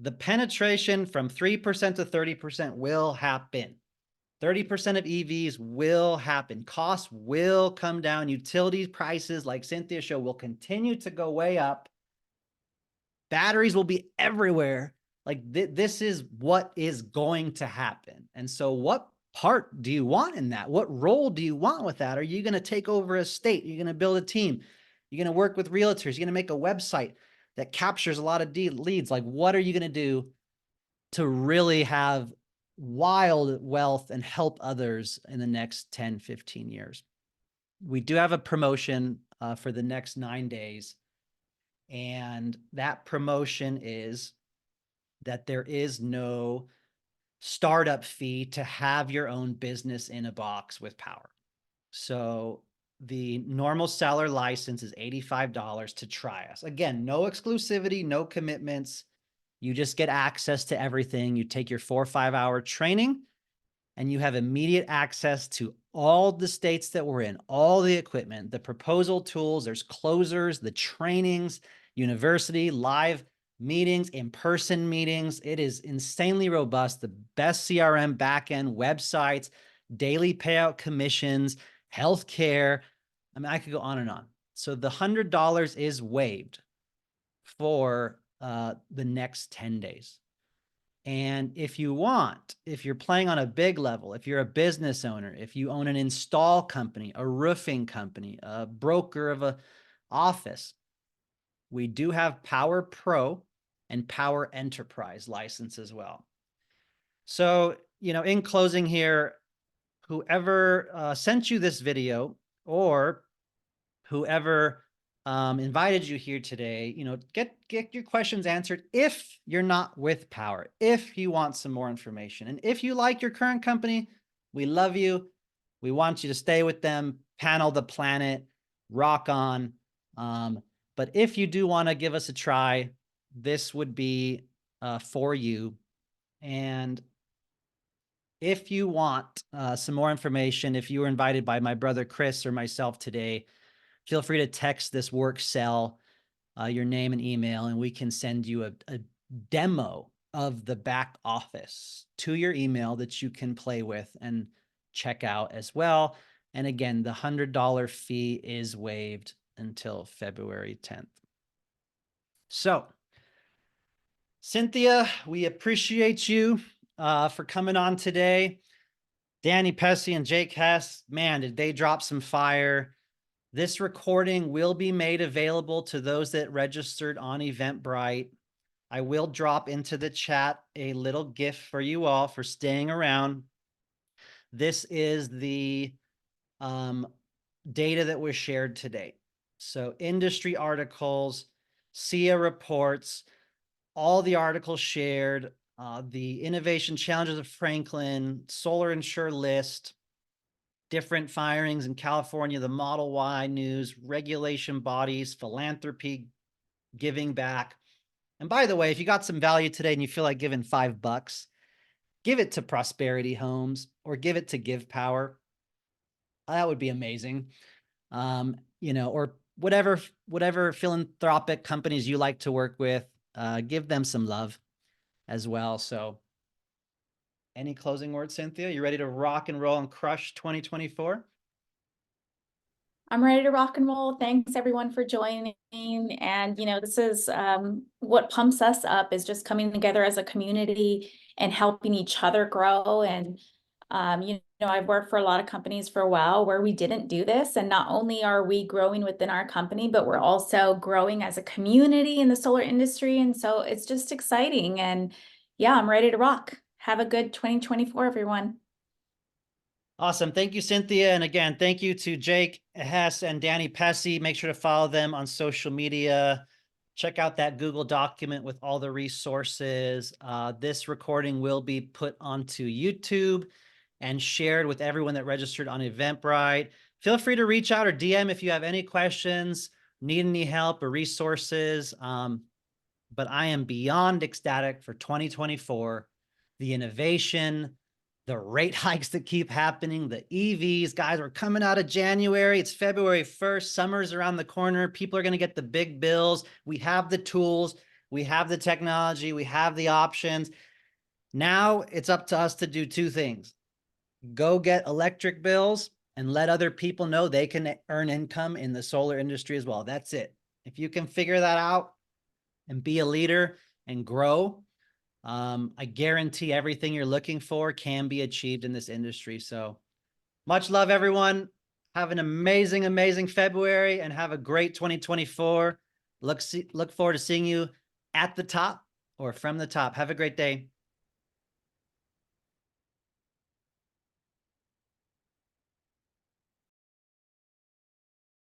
the penetration from 3% to 30% will happen. 30% of EVs will happen. Costs will come down. Utility prices, like Cynthia showed, will continue to go way up. Batteries will be everywhere. Like this is what is going to happen. And so what part do you want in that? What role do you want with that? Are you going to take over a state? You're going to build a team? You're going to work with realtors? You're going to make a website that captures a lot of leads? Like, what are you going to do to really have wild wealth and help others in the next 10, 15 years? We do have a promotion for the next 9 days. And that promotion is that there is no startup fee to have your own business in a box with Power. So the normal seller license is $85 to try us. Again, no exclusivity, no commitments. You just get access to everything. You take your 4 or 5 hour training and you have immediate access to all the states that we're in, all the equipment, the proposal tools, there's closers, the trainings, university, live meetings, in-person meetings. It is insanely robust. The best CRM backend, websites, daily payout commissions, healthcare. I mean, I could go on and on. So the $100 is waived for the next 10 days. And if you're playing on a big level, if you're a business owner, if you own an install company, a roofing company, a broker of an office, we do have Power Pro and Power Enterprise license as well. So, in closing here, whoever sent you this video or whoever invited you here today, get your questions answered if you're not with Power, if you want some more information. And if you like your current company, we love you. We want you to stay with them, panel the planet, rock on. But if you do want to give us a try, this would be for you. And if you want some more information, if you were invited by my brother Chris or myself today, feel free to text this work cell, your name and email, and we can send you a demo of the back office to your email that you can play with and check out as well. And again, the $100 fee is waived until February 10th. So, Cynthia, we appreciate you for coming on today. Danny Pessy and Jake Hess, man, did they drop some fire. This recording will be made available to those that registered on Eventbrite. I will drop into the chat a little gift for you all for staying around. This is the data that was shared today. So industry articles, SIA reports, all the articles shared, the innovation challenges of Franklin, Solar Insure list, different firings in California, the Model Y news, regulation bodies, philanthropy, giving back. And by the way, if you got some value today and you feel like giving $5, give it to Prosperity Homes or give it to Give Power. That would be amazing. Or whatever philanthropic companies you like to work with, give them some love as well. So any closing words, Cynthia? You ready to rock and roll and crush 2024? I'm ready to rock and roll. Thanks everyone for joining. And, this is what pumps us up, is just coming together as a community and helping each other grow. And, I've worked for a lot of companies for a while where we didn't do this. And not only are we growing within our company, but we're also growing as a community in the solar industry. And so it's just exciting. And yeah, I'm ready to rock. Have a good 2024, everyone. Awesome. Thank you, Cynthia. And again, thank you to Jake Hess and Danny Pessy. Make sure to follow them on social media. Check out that Google document with all the resources. This recording will be put onto YouTube and shared with everyone that registered on Eventbrite. Feel free to reach out or DM if you have any questions, need any help or resources. But I am beyond ecstatic for 2024, the innovation, the rate hikes that keep happening, the EVs, guys, we're coming out of January. It's February 1st. Summer's around the corner. People are going to get the big bills. We have the tools. We have the technology. We have the options. Now it's up to us to do two things. Go get electric bills and let other people know they can earn income in the solar industry as well. That's it. If you can figure that out and be a leader and grow, I guarantee everything you're looking for can be achieved in this industry. So much love, everyone. Have an amazing, amazing February and have a great 2024. Look forward to seeing you at the top or from the top. Have a great day.